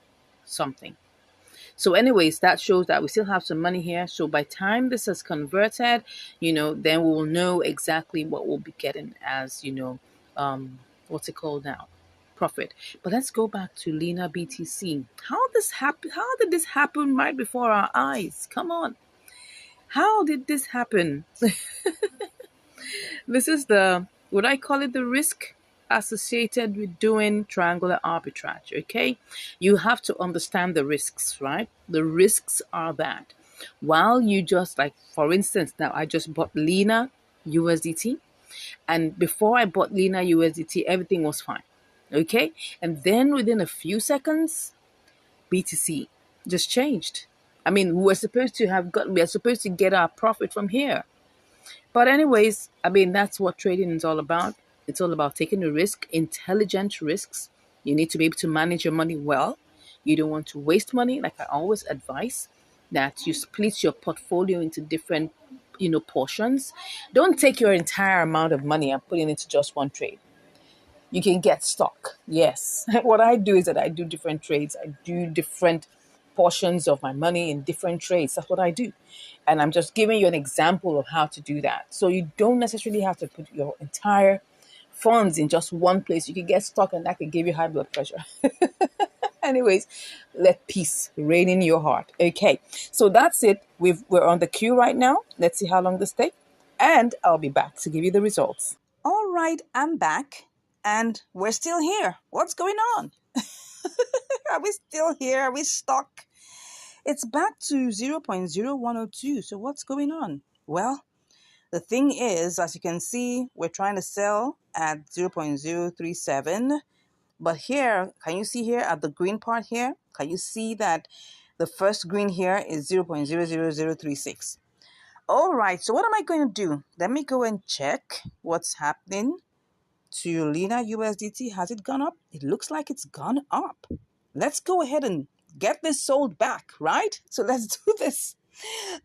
B: something. So, anyways, that shows that we still have some money here. So by time this is converted, then we will know exactly what we'll be getting as what's it called now? Profit. But let's go back to Lena BTC. How did this happen right before our eyes? Come on. How did this happen? This is the, would I call it, the risk associated with doing triangular arbitrage. Okay, you have to understand the risks, right? The risks are that while you just, like, for instance, now I just bought Lena USDT, and before I bought Lena USDT, everything was fine. Okay, and then within a few seconds, BTC just changed. I mean, we are supposed to get our profit from here. But anyways, I mean, that's what trading is all about. It's all about taking a risk, intelligent risks. You need to be able to manage your money well. You don't want to waste money. Like I always advise, that you split your portfolio into different, portions. Don't take your entire amount of money and put it into just one trade. You can get stuck. Yes. What I do is that I do different trades. I do different portions of my money in different trades. That's what I do. And I'm just giving you an example of how to do that. So you don't necessarily have to put your entire funds in just one place. You can get stuck and that can give you high blood pressure. Anyways, let peace reign in your heart. Okay. So that's it. We're on the queue right now. Let's see how long this takes. And I'll be back to give you the results. All right, I'm back and we're still here. What's going on? Are we still here? Are we stuck? It's back to 0.0102. So what's going on? Well, the thing is, as you can see, we're trying to sell at 0.037. But here, can you see here at the green part here? Can you see that the first green here is 0.00036? All right, so what am I going to do? Let me go and check what's happening to Lena USDT. Has it gone up? It looks like it's gone up. Let's go ahead and get this sold back, right? So let's do this.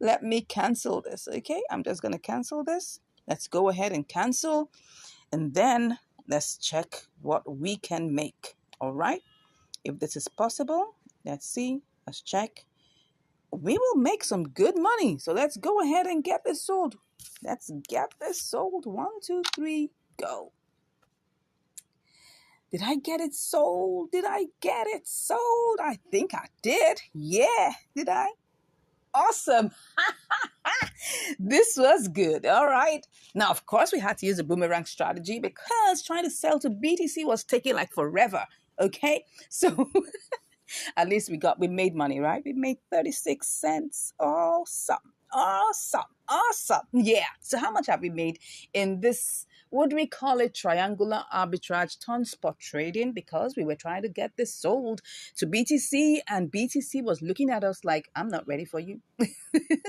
B: Let me cancel this, okay? I'm just going to cancel this. Let's go ahead and cancel. And then let's check what we can make, all right? If this is possible, let's see. Let's check. We will make some good money. So let's go ahead and get this sold. Let's get this sold. 1, 2, 3, go. Did I get it sold? Did I get it sold? I think I did. Yeah. Did I? Awesome. This was good. All right. Now, of course, we had to use a boomerang strategy because trying to sell to BTC was taking like forever. Okay. So at least we made money, right? We made 36 cents. Awesome. Awesome. Awesome. Yeah. So how much have we made in this? Would we call it triangular arbitrage ton spot trading? Because we were trying to get this sold to BTC and BTC was looking at us like, I'm not ready for you.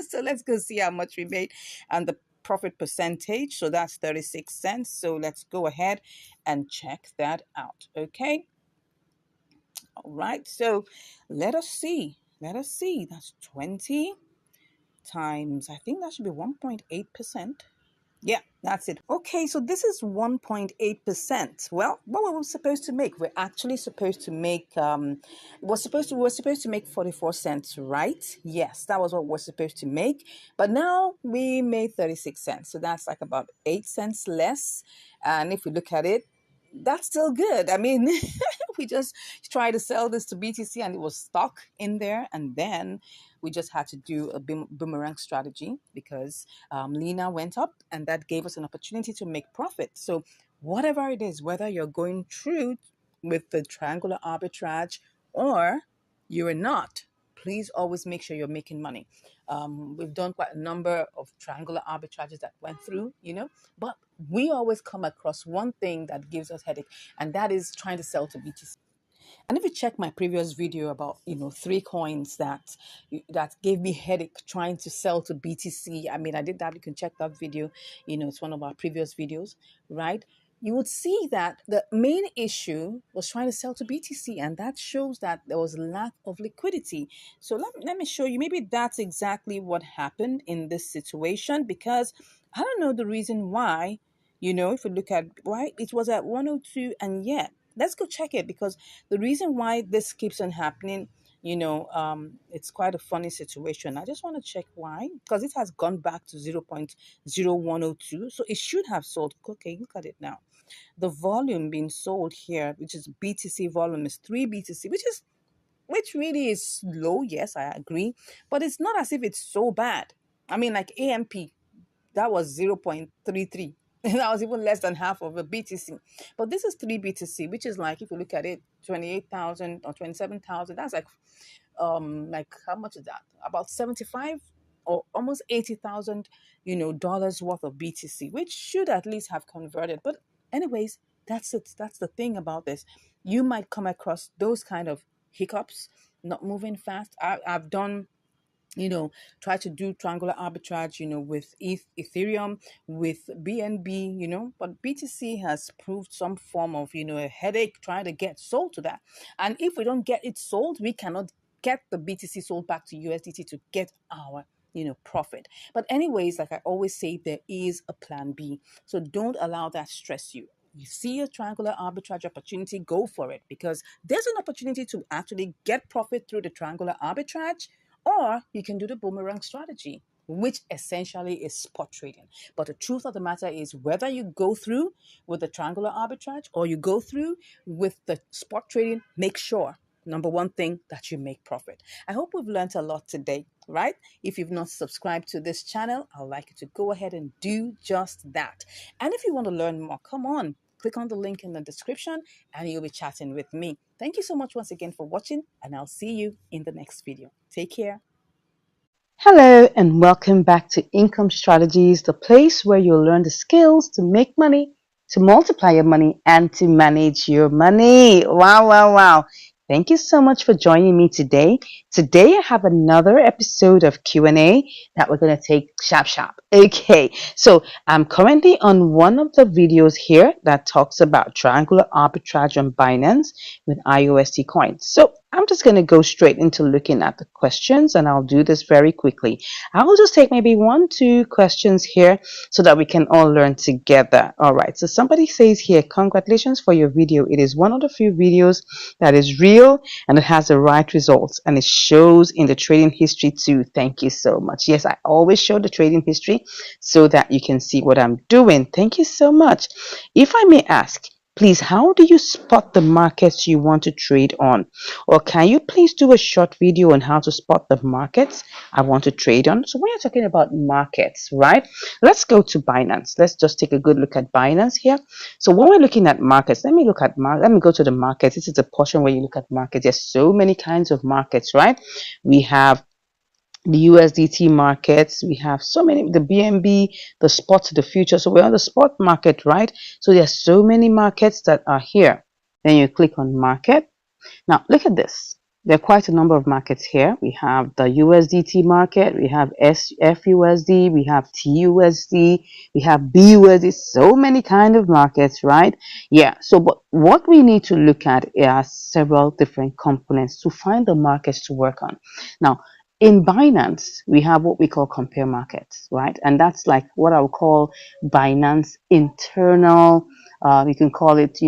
B: So let's go see how much we made and the profit percentage. So that's 36 cents. So let's go ahead and check that out. Okay. All right, so let us see. Let us see. That's 20 times, I think that should be 1.8%. Yeah, that's it. Okay, so this is 1.8%. Well, what were we supposed to make? We're actually supposed to make we were supposed to make 44 cents, right? Yes, that was what we're supposed to make. But now we made 36 cents. So that's like about 8 cents less. And if we look at it, that's still good. I mean, we just tried to sell this to BTC and it was stuck in there. And then we just had to do a boomerang strategy because Lena went up and that gave us an opportunity to make profit. So whatever it is, whether you're going through with the triangular arbitrage or you're not, please always make sure you're making money. We've done quite a number of triangular arbitrages that went through, but we always come across one thing that gives us headache, and that is trying to sell to BTC. And if you check my previous video about, three coins that gave me headache trying to sell to BTC, I mean, I did that. You can check that video. It's one of our previous videos, right? You would see that the main issue was trying to sell to BTC, and that shows that there was lack of liquidity. So let me show you. Maybe that's exactly what happened in this situation, because I don't know the reason why. If you look at why it was at 102, and yet let's go check it, because the reason why this keeps on happening, it's quite a funny situation. I just want to check why, because it has gone back to 0.0102, so it should have sold. Okay, look at it now. The volume being sold here, which is BTC volume, is 3 BTC, which really is low. Yes, I agree, but it's not as if it's so bad. I mean, like AMP, that was 0.33. That was even less than half of a BTC. But this is 3 BTC, which is like, if you look at it, 28,000 or 27,000. That's like how much is that? About 75 or almost 80,000, dollars worth of BTC, which should at least have converted. But anyways, that's it. That's the thing about this. You might come across those kind of hiccups, not moving fast. I've done, try to do triangular arbitrage, with Ethereum, with BNB, but BTC has proved some form of, a headache trying to get sold to that. And if we don't get it sold, we cannot get the BTC sold back to USDT to get our profit. But anyways, like I always say, there is a plan B. So don't allow that stress you. You see a triangular arbitrage opportunity, go for it, because there's an opportunity to actually get profit through the triangular arbitrage, or you can do the boomerang strategy, which essentially is spot trading. But the truth of the matter is, whether you go through with the triangular arbitrage or you go through with the spot trading, make sure, number one thing, that you make profit. I hope we've learned a lot today, right? If you've not subscribed to this channel, I'd like you to go ahead and do just that. And if you want to learn more, come on, click on the link in the description and you'll be chatting with me. Thank you so much once again for watching, and I'll see you in the next video. Take care.
C: Hello and welcome back to Income Strategies, the place where you'll learn the skills to make money, to multiply your money, and to manage your money. Wow, wow, wow. Thank you so much for joining me today. Today I have another episode of Q&A that we're going to take sharp sharp. Okay, so I'm currently on one of the videos here that talks about triangular arbitrage on Binance with IUSD coins. So I'm just going to go straight into looking at the questions, and I'll do this very quickly. I will just take maybe 1-2 questions here so that we can all learn together. All right, so somebody says here, congratulations for your video. It is one of the few videos that is real and it has the right results, and it shows in the trading history too. Thank you so much. Yes, I always show the trading history so that you can see what I'm doing. Thank you so much. If I may ask, please, how do you spot the markets you want to trade on? Or can you please do a short video on how to spot the markets I want to trade on? So when you're talking about markets, right? Let's go to Binance. Let's just take a good look at Binance here. So when we're looking at markets, let me go to the markets. This is the portion where you look at markets. There's so many kinds of markets, right? We have the USDT markets, we have so many, the BNB, the spot, the future. So we're on the spot market, right? So there's so many markets that are here. Then you click on market. Now look at this. There are quite a number of markets here. We have the USDT market, we have FUSD, we have TUSD, we have BUSD, so many kind of markets, right? Yeah, so but what we need to look at are several different components to find the markets to work on. Now, in Binance, we have what we call compare markets, right? And that's like what I would call Binance internal, you can call it,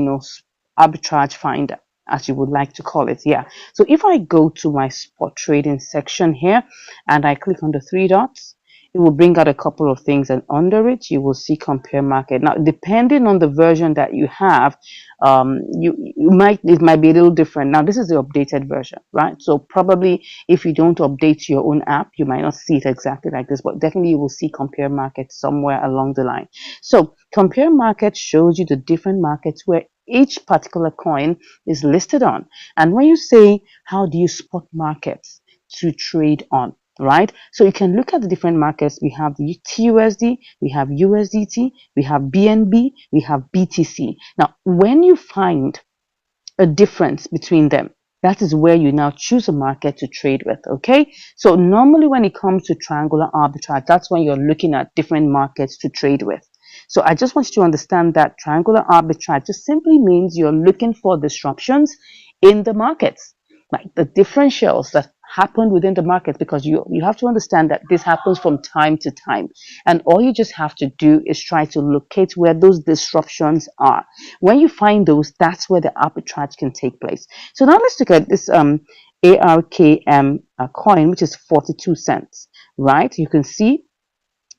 C: arbitrage finder, as you would like to call it. Yeah. So if I go to my spot trading section here and I click on the three dots, it will bring out a couple of things, and under it you will see compare market. Now depending on the version that you have, it might be a little different. Now this is the updated version, right? So probably if you don't update your own app, you might not see it exactly like this, but definitely you will see compare market somewhere along the line. So compare market shows you the different markets where each particular coin is listed on. And when you say, how do you spot markets? to trade on, right? So you can look at the different markets. We have the TUSD, we have USDT, we have BNB, we have BTC. Now, when you find a difference between them, that is where you now choose a market to trade with. Okay, so normally when it comes to triangular arbitrage, that's when you're looking at different markets to trade with. So I just want you to understand that triangular arbitrage just simply means you're looking for disruptions in the markets, like the differentials that happen within the market, because you have to understand that this happens from time to time, and all you just have to do is try to locate where those disruptions are. When you find those, that's where the arbitrage can take place. So now let's look at this ARKM coin, which is 42 cents, right? You can see,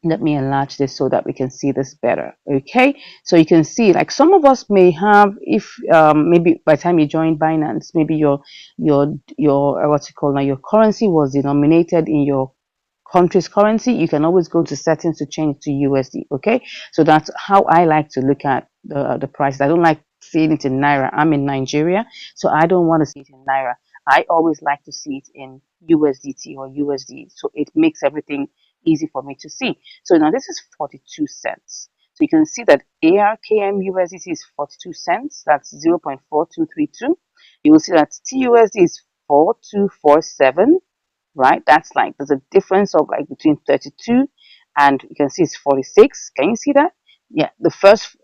C: let me enlarge this so that we can see this better. Okay, so you can see, like, some of us may have, if maybe by the time you joined Binance, maybe your what's it called now, your currency was denominated in your country's currency. You can always go to settings to change to USD. Okay, so that's how I like to look at the price. I don't like seeing it in naira. I'm in Nigeria, so I don't want to see it in naira. I always like to see it in USDT or USD, so it makes everything easy for me to see. So now this is 42 cents. So you can see that ARKM USDT is 42 cents. That's 0.4232. You will see that TUSD is 4247, right? That's like, there's a difference of like between 32 and you can see it's 46. Can you see that? Yeah, the first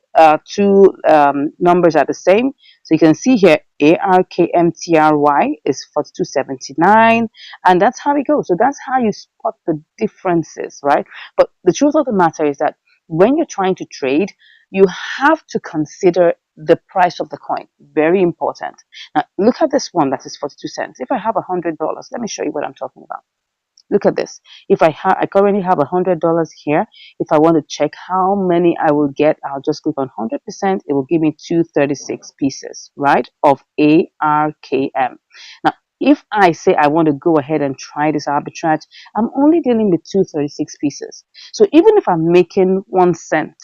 C: two numbers are the same. So you can see here ARKMTRY is 4279, and that's how it goes. So that's how you spot the differences, right? But the truth of the matter is that when you're trying to trade, you have to consider the price of the coin. Very important. Now, look at this one that is 42 cents. If I have $100, let me show you what I'm talking about. Look at this. If I currently have $100 here. If I want to check how many I will get, I'll just click on 100%. It will give me 236 pieces, right, of ARKM. Now, if I say I want to go ahead and try this arbitrage, I'm only dealing with 236 pieces. So even if I'm making 1 cent,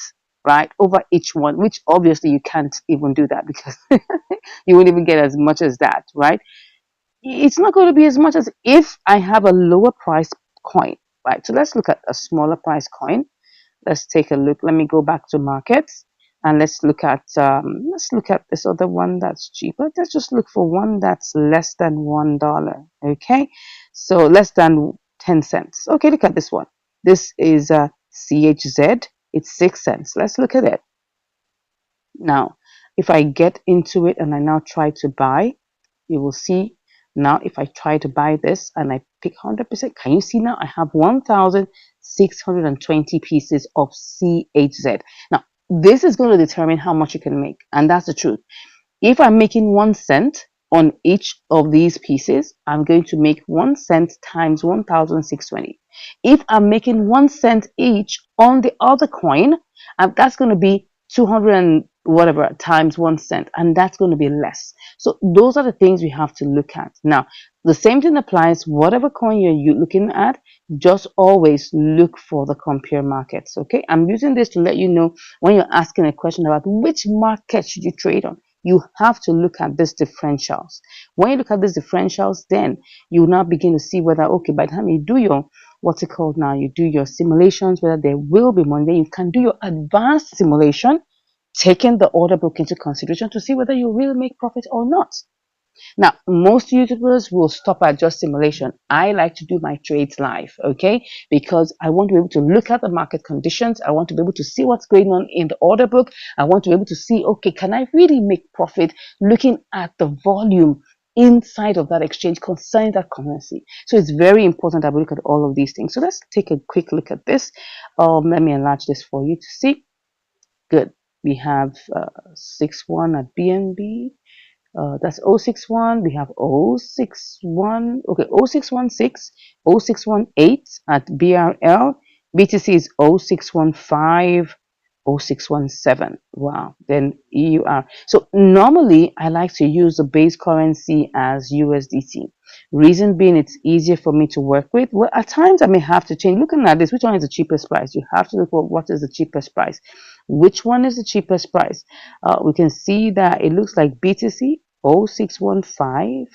C: right, over each one, which obviously you can't even do that because you won't even get as much as that, right? It's not going to be as much as if I have a lower price coin, right? So let's look at a smaller price coin. Let's take a look. Let me go back to markets and let's look at this other one that's cheaper. Let's just look for one that's less than $1. Okay, so less than 10 cents. Okay, look at this one. This is CHZ. It's 6 cents. Let's look at it now. If I get into it and I now try to buy, you will see now if I try to buy this and I pick 100%, can you see now I have 1,620 pieces of CHZ. Now, this is going to determine how much you can make, and that's the truth. If I'm making 1 cent on each of these pieces, I'm going to make 1 cent times 1,620. If I'm making 1 cent each on the other coin, that's going to be 200 and whatever times 1 cent, and that's going to be less. So those are the things we have to look at. Now, the same thing applies, whatever coin you're looking at, just always look for the compare markets. Okay, I'm using this to let you know when you're asking a question about which market should you trade on, you have to look at these differentials. When you look at these differentials, then you now begin to see whether, okay, by the time you do your, what's it called now, you do your simulations, whether there will be money. Then you can do your advanced simulation, taking the order book into consideration to see whether you will make profit or not. Now, most YouTubers will stop at just simulation. I like to do my trades live, okay? Because I want to be able to look at the market conditions. I want to be able to see what's going on in the order book. I want to be able to see, okay, can I really make profit looking at the volume inside of that exchange concerning that currency? So it's very important that we look at all of these things. So let's take a quick look at this. Let me enlarge this for you to see. Good. We have 6-1 at BNB. That's 061. We have 061. Okay, 0616, 0618 at BRL. BTC is 0615, 0617. Wow. Then EUR. So normally I like to use the base currency as USDT. Reason being, it's easier for me to work with. Well, at times I may have to change. Looking at this, which one is the cheapest price? You have to look for what is the cheapest price. Which one is the cheapest price? We can see that it looks like BTC 0615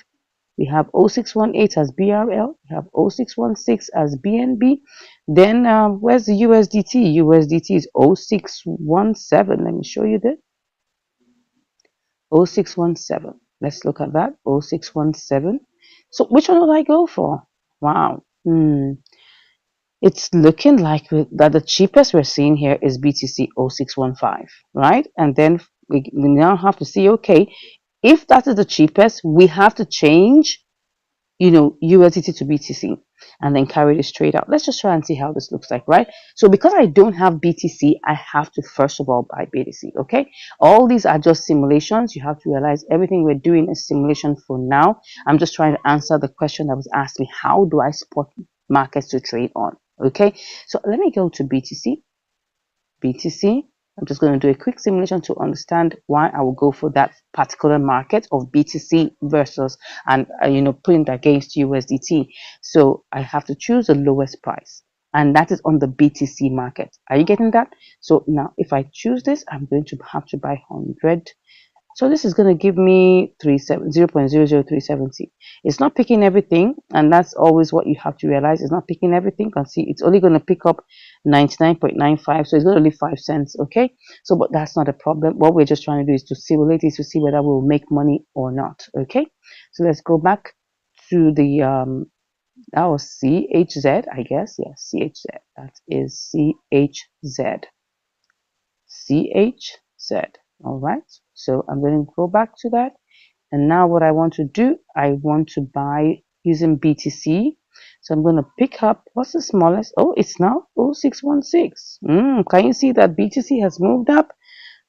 C: We have 0618 as BRL. We have 0616 as BNB. Then where's the USDT? USDT is 0617. Let me show you this. 0617. Let's look at that. 0617. So which one will I go for? Wow. It's looking like that the cheapest we're seeing here is BTC 0615, right? And then we now have to see, okay, if that is the cheapest, we have to change, USDT to BTC and then carry this trade out. Let's just try and see how this looks like, right? So because I don't have BTC, I have to first of all buy BTC, okay? All these are just simulations. You have to realize everything we're doing is simulation for now. I'm just trying to answer the question that was asked me. How do I spot markets to trade on? Okay, so let me go to BTC. I'm just going to do a quick simulation to understand why I will go for that particular market of BTC versus, and putting it against USDT. So I have to choose the lowest price, and that is on the BTC market. Are you getting that? So now if I choose this, I'm going to have to buy 100. So this is going to give me 0.00370. It's not picking everything, and that's always what you have to realize. It's not picking everything. You can see it's only going to pick up 99.95, so it's going to leave 5 cents, okay? So, but that's not a problem. What we're just trying to do is to simulate it to see whether we'll make money or not, okay? So let's go back to the, that was CHZ, I guess. Yes, CHZ. That is CHZ. CHZ. All right, so I'm going to go back to that, and now what I want to do, I want to buy using BTC. So I'm going to pick up, what's the smallest? Oh, it's now 0616. Can you see that BTC has moved up?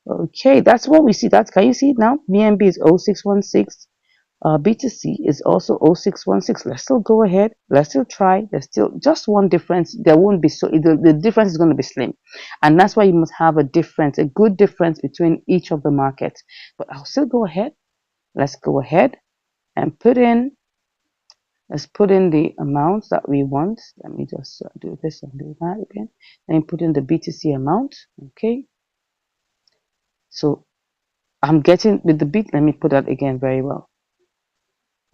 C: Okay, that's what we see. Can you see it now? BNB is 0616. BTC is also 0616. Let's still go ahead. Let's still try. There's still just one difference. There won't be the difference is going to be slim, and that's why you must have a good difference between each of the markets. But I'll still go ahead. Let's go ahead and let's put in the amounts that we want. Let me just do this and do that again. Then put in the BTC amount. Okay. So I'm getting with the bit. Let me put that again very well.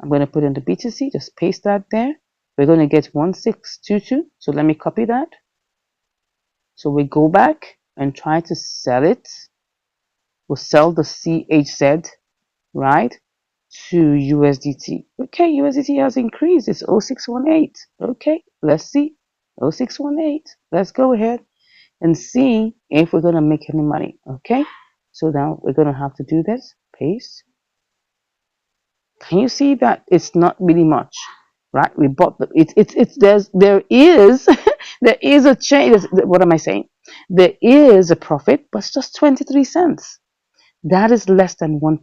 C: I'm going to put in the BTC, just paste that there. We're going to get 1622. So let me copy that. So we go back and try to sell it. We'll sell the CHZ, right, to USDT. Okay, USDT has increased. It's 0618. Okay, let's see. 0618. Let's go ahead and see if we're going to make any money. Okay, so now we're going to have to do this. Paste. Can you see that it's not really much, right? We bought there is there is a change. What am I saying? There is a profit, but it's just 23 cents. That is less than 1%.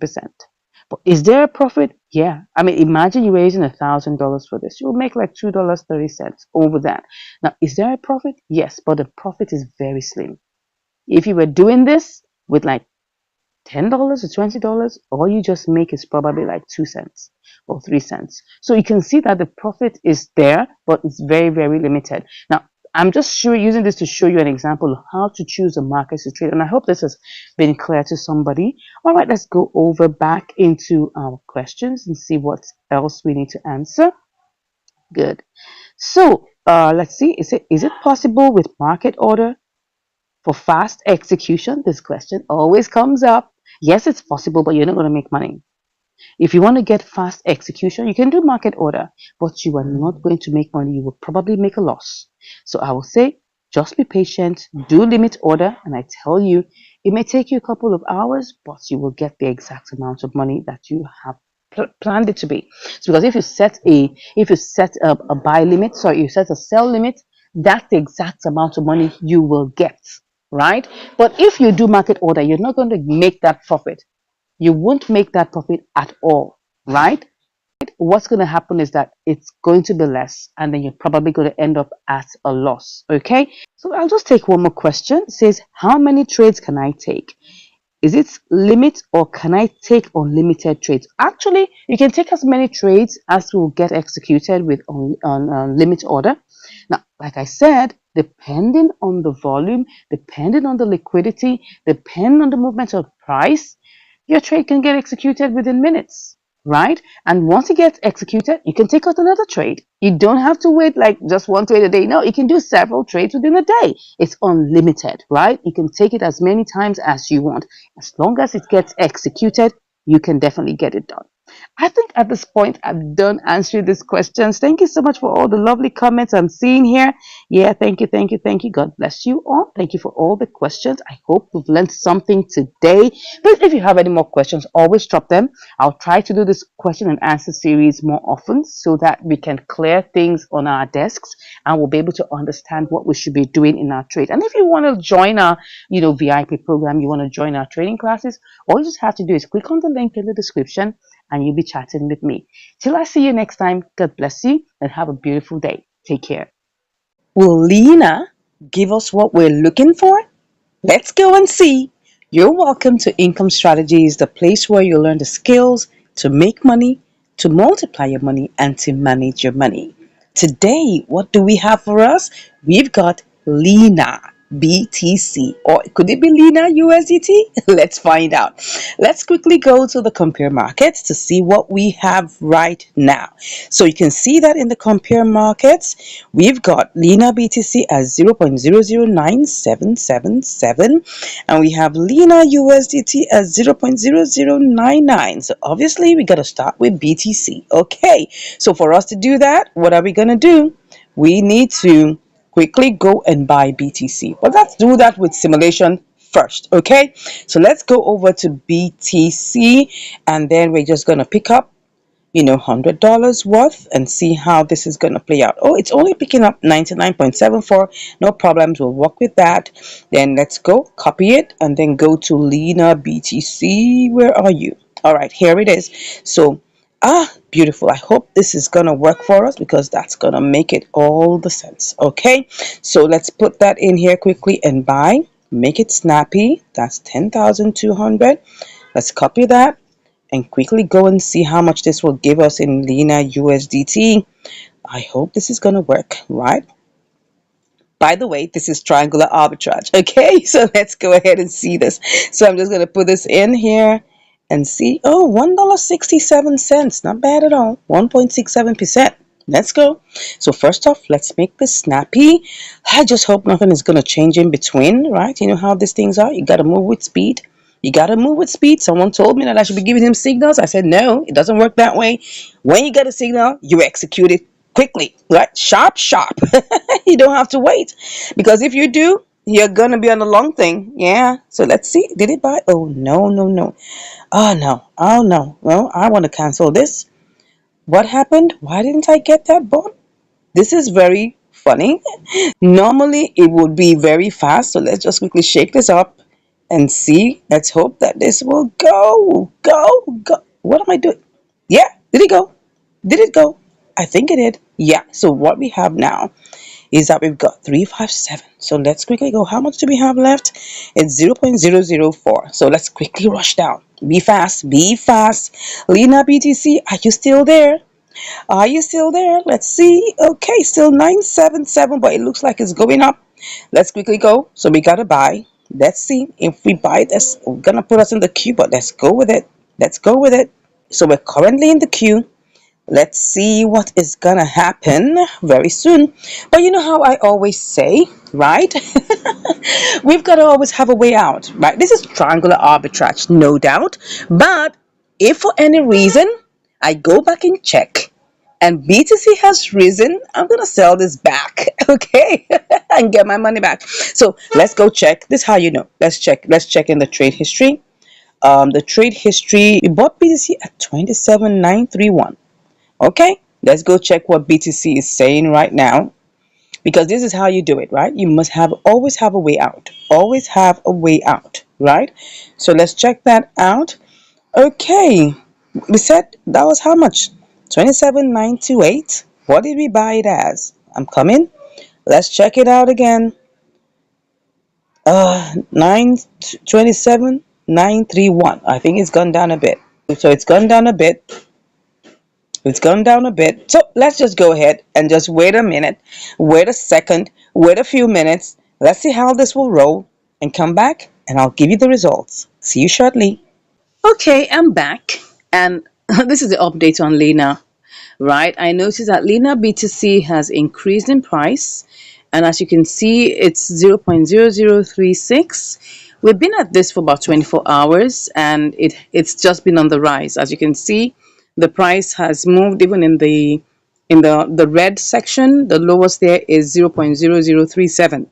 C: But is there a profit? Yeah. I mean, imagine you're raising $1,000 for this. You'll make like $2.30 over that. Now, is there a profit? Yes, but the profit is very slim. If you were doing this with like $10 or $20, all you just make is probably like 2 cents or 3 cents. So you can see that the profit is there, but it's very, very limited. Now, I'm just using this to show you an example of how to choose a market to trade. And I hope this has been clear to somebody. All right, let's go over back into our questions and see what else we need to answer. Good. So let's see. Is it possible with market order for fast execution? This question always comes up. Yes, it's possible, but you're not going to make money. If you want to get fast execution, you can do market order, but you are not going to make money. You will probably make a loss. So I will say, just be patient, do limit order, and I tell you, it may take you a couple of hours, but you will get the exact amount of money that you have planned it to be. So because if you set a buy limit, you set a sell limit, that's the exact amount of money you will get, right? But if you do market order, you're not going to make that profit. You won't make that profit at all, right? What's going to happen is that it's going to be less, and then you're probably going to end up at a loss, okay? So I'll just take one more question. It says, how many trades can I take? Is it limit, or can I take unlimited trades? Actually, you can take as many trades as will get executed with on limit order. Now, like I said, depending on the volume, depending on the liquidity, depending on the movement of price, your trade can get executed within minutes. right? And once it gets executed, you can take out another trade. You don't have to wait like just one trade a day. No, you can do several trades within a day. It's unlimited, right? You can take it as many times as you want. As long as it gets executed, you can definitely get it done. I think at this point I've done answering these questions. Thank you so much for all the lovely comments I'm seeing here. Yeah, thank you, thank you, thank you. God bless you all. Thank you for all the questions. I hope we've learned something today. Please, if you have any more questions, always drop them. I'll try to do this question and answer series more often so that we can clear things on our desks and we'll be able to understand what we should be doing in our trade. And if you want to join our, VIP program, you want to join our training classes, all you just have to do is click on the link in the description and you'll be chatting with me. Till I see you next time, God bless you and have a beautiful day. Take care. Will Lena give us what we're looking for? Let's go and see. You're welcome to Income Strategies, the place where you learn the skills to make money, to multiply your money, and to manage your money. Today, what do we have for us? We've got Lena BTC, or could it be Lena USDT? Let's find out. Let's quickly go to the compare markets to see what we have right now. So you can see that in the compare markets, we've got Lena BTC at 0.009777, and we have Lena USDT at 0.0099. So obviously we got to start with BTC. Okay, so for us to do that, what are we going to do? We need to quickly go and buy BTC. But let's do that with simulation first, okay? So let's go over to BTC and then we're just going to pick up $100 worth and see how this is going to play out. Oh, it's only picking up 99.74. No problems. We'll work with that. Then let's go copy it and then go to Lena BTC. Where are you? All right, here it is. So, beautiful. I hope this is going to work for us because that's going to make it all the sense. Okay, so let's put that in here quickly and buy. Make it snappy. That's 10,200. Let's copy that and quickly go and see how much this will give us in Lena USDT. I hope this is going to work, right? By the way, this is triangular arbitrage. Okay, so let's go ahead and see this. So I'm just going to put this in here and see. Oh, $1.67. Not bad at all. 1.67%. Let's go. So first off, let's make this snappy. I just hope nothing is going to change in between, right? You know how these things are. You got to move with speed. You got to move with speed. Someone told me that I should be giving him signals. I said, no, it doesn't work that way. When you get a signal, you execute it quickly, right? Sharp, sharp. You don't have to wait. Because if you do, you're going to be on the long thing. Yeah. So let's see. Did it buy? Oh, no, no, no. Oh, no. Oh, no. Well, I want to cancel this. What happened? Why didn't I get that bond? This is very funny. Normally, it would be very fast. So let's just quickly shake this up and see. Let's hope that this will go. Go, go. What am I doing? Yeah. Did it go? Did it go? I think it did. Yeah. So what we have now is that we've got 357. So let's quickly go. How much do we have left? It's 0.004. So let's quickly rush down. Be fast. Be fast. Lena BTC, are you still there? Are you still there? Let's see. Okay, still 977, but it looks like it's going up. Let's quickly go. So we gotta buy. Let's see if we buy this. We're gonna put us in the queue, but let's go with it. Let's go with it. So we're currently in the queue. Let's see what is gonna happen very soon. But you know how I always say, right? We've got to always have a way out, right? This is triangular arbitrage, no doubt. But if for any reason I go back and check and BTC has risen, I'm gonna sell this back, okay, and get my money back. So let's go check. This is how you know. Let's check. Let's check in the trade history. The trade history. We bought BTC at 27,931. Okay, let's go check what BTC is saying right now because this is how you do it, right? You must have always have a way out. Always have a way out, right? So let's check that out. Okay, we said that was how much? 27,928. What did we buy it as? I'm coming. Let's check it out again. 927,931. I think it's gone down a bit. So it's gone down a bit. It's gone down a bit. So let's just go ahead and just wait a minute, wait a second, wait a few minutes. Let's see how this will roll and come back and I'll give you the results. See you shortly. Okay, I'm back and this is the update on Lena, right? I noticed that Lena BTC has increased in price, and as you can see, it's 0.0036. We've been at this for about 24 hours, and it's just been on the rise. As you can see, the price has moved even in the red section. The lowest there is 0.0037. And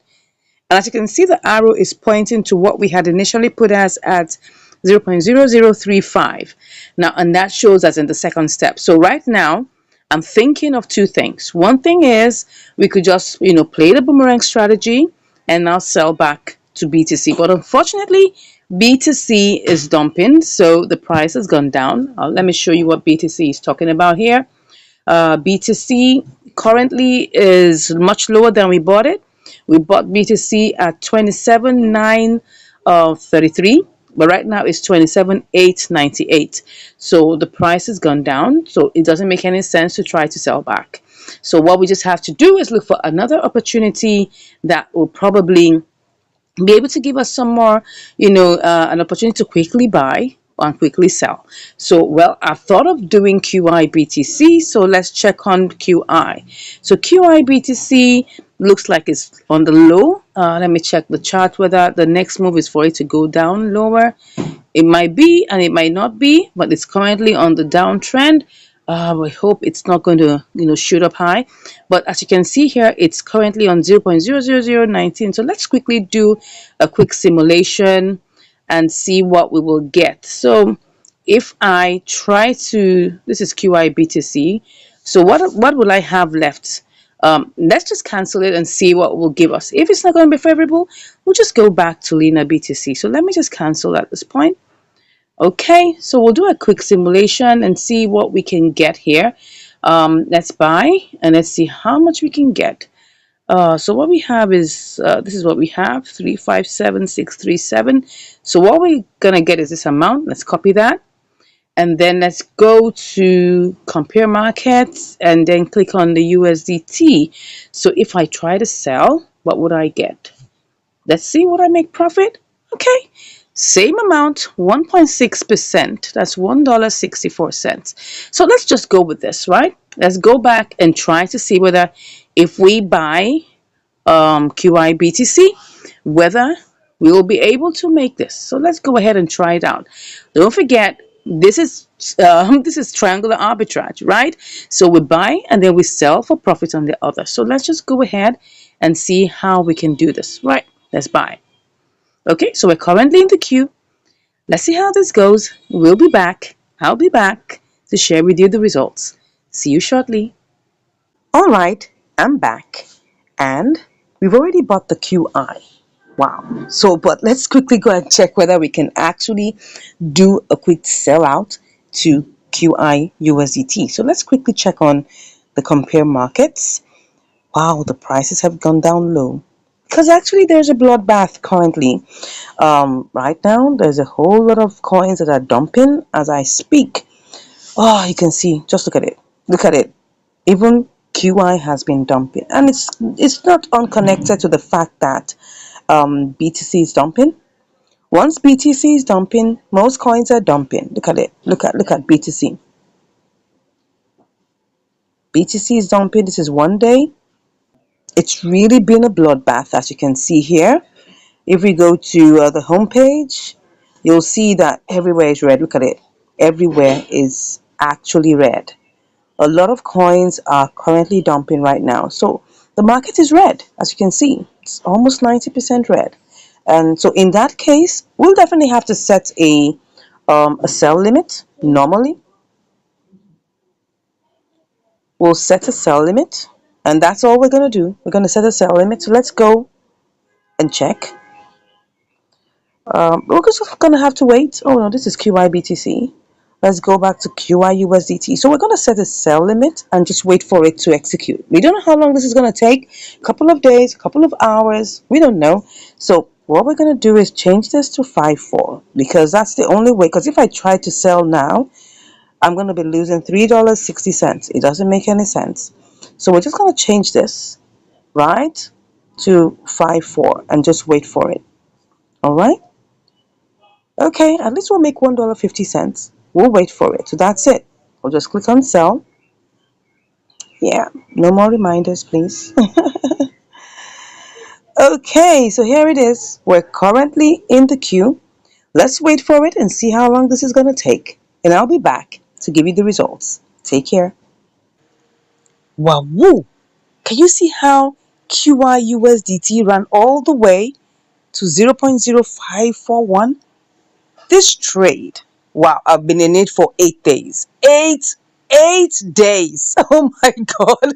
C: as you can see, the arrow is pointing to what we had initially put as at 0.0035. Now, and that shows us in the second step. So right now, I'm thinking of two things. One thing is we could just, play the boomerang strategy and now sell back to BTC. But unfortunately, BTC is dumping, so the price has gone down. Let me show you what BTC is talking about here. BTC currently is much lower than we bought it. We bought BTC at 27,933, but right now it's 27,898. So the price has gone down. So it doesn't make any sense to try to sell back. So what we just have to do is look for another opportunity that will probably be able to give us some more, an opportunity to quickly buy and quickly sell. So, well, I thought of doing QI BTC, so let's check on QI. So QI BTC looks like it's on the low. Let me check the chart whether the next move is for it to go down lower. It might be and it might not be, but it's currently on the downtrend. I hope it's not going to, shoot up high. But as you can see here, it's currently on 0.00019. So let's quickly do a quick simulation and see what we will get. So if I try to, this is QI BTC. So what will I have left? Let's just cancel it and see what it will give us. If it's not going to be favorable, we'll just go back to Lena BTC. So let me just cancel at this point. Okay, so we'll do a quick simulation and see what we can get here. Let's buy and let's see how much we can get. So what we have is, this is what we have, 357,637. So what we're going to get is this amount. Let's copy that. And then let's go to compare markets and then click on the USDT. So if I try to sell, what would I get? Let's see what I make profit. Okay, same amount, 1.6%. That's $1.64. So let's just go with this, right? Let's go back and try to see whether if we buy QI BTC, whether we will be able to make this. So let's go ahead and try it out. Don't forget, this is triangular arbitrage, right? So we buy and then we sell for profit on the other. So let's just go ahead and see how we can do this, right? Let's buy. Okay, so we're currently in the queue. Let's see how this goes. We'll be back. I'll be back to share with you the results. See you shortly. All right, I'm back. And we've already bought the QI. Wow. So, but let's quickly go and check whether we can actually do a quick sellout to QI USDT. So let's quickly check on the compare markets. Wow, the prices have gone down low. Because actually there's a bloodbath currently. Right now, there's a whole lot of coins that are dumping as I speak. Oh, you can see, just look at it. Look at it. Even QI has been dumping. And it's not unconnected to the fact that BTC is dumping. Once BTC is dumping, most coins are dumping. Look at it. Look at BTC. BTC is dumping. This is one day. It's really been a bloodbath, as you can see here. If we go to the home page, you'll see that everywhere is red. Look at it. Everywhere is actually red. A lot of coins are currently dumping right now. So the market is red, as you can see. It's almost 90% red. And so in that case, we'll definitely have to set a sell limit. Normally, we'll set a sell limit. And that's all we're going to do. We're going to set a sell limit. So let's go and check. We're just going to have to wait. Oh no, this is QI BTC. Let's go back to QI USDT. So we're going to set a sell limit and just wait for it to execute. We don't know how long this is going to take. A couple of days, a couple of hours. We don't know. So what we're going to do is change this to 5.4 because that's the only way. Because if I try to sell now, I'm going to be losing $3.60. It doesn't make any sense. So we're just going to change this, right, to 5.4 and just wait for it. All right. Okay, at least we'll make $1.50. We'll wait for it. So that's it.
B: I'll just click on sell. Yeah, no more reminders, please. Okay, so here it is. We're currently in the queue. Let's wait for it and see how long this is going to take. And I'll be back to give you the results. Take care. Wow, woo! Can you see how QIUSDT ran all the way to 0.0541? This trade, wow, I've been in it for 8 days. Eight days. Oh my God.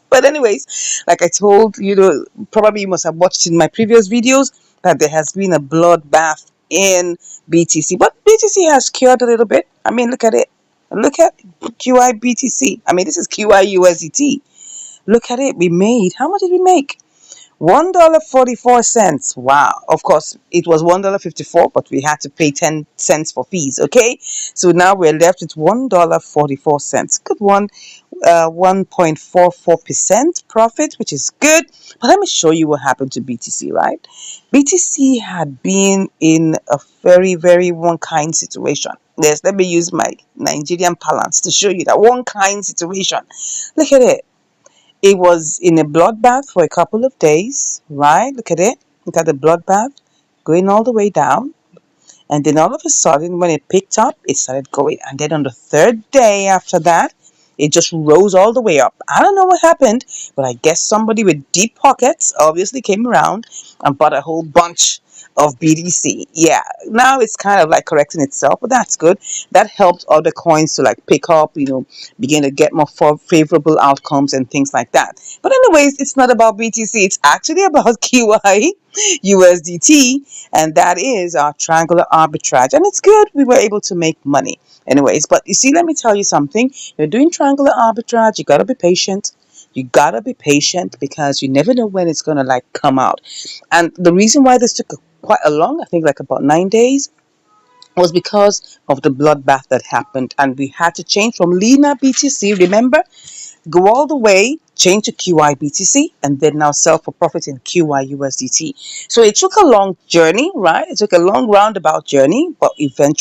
B: But anyways, like I told you, probably you must have watched in my previous videos that there has been a bloodbath in BTC. But BTC has cured a little bit. I mean, look at it. Look at QIBTC. I mean, this is QIUSDT. Look at it. We made, how much did we make? $1.44. Wow. Of course, it was $1.54, but we had to pay 10 cents for fees. Okay. So now we're left with $1.44. Good one. 1.44% profit, which is good. But let me show you what happened to BTC, right? BTC had been in a very, very one kind situation. Yes, let me use my Nigerian parlance to show you that one kind situation. Look at it. It was in a bloodbath for a couple of days, right? Look at it. Look at the bloodbath going all the way down. And then all of a sudden, when it picked up, it started going. And then on the third day after that, it just rose all the way up. I don't know what happened, but I guess somebody with deep pockets obviously came around and bought a whole bunch of BDC. Yeah, now it's kind of like correcting itself, but that's good. That helped other coins to like pick up, begin to get more favorable outcomes and things like that. But anyways, it's not about BTC. It's actually about QI, USDT, and that is our triangular arbitrage. And it's good. We were able to make money. Anyways, but you see, let me tell you something. You're doing triangular arbitrage. You got to be patient. You got to be patient because you never know when it's going to like come out. And the reason why this took quite a long, I think like about 9 days, was because of the bloodbath that happened. And we had to change from Lena BTC, remember? Go all the way, change to QIBTC, and then now sell for profit in QIUSDT. So it took a long journey, right? It took a long roundabout journey, but eventually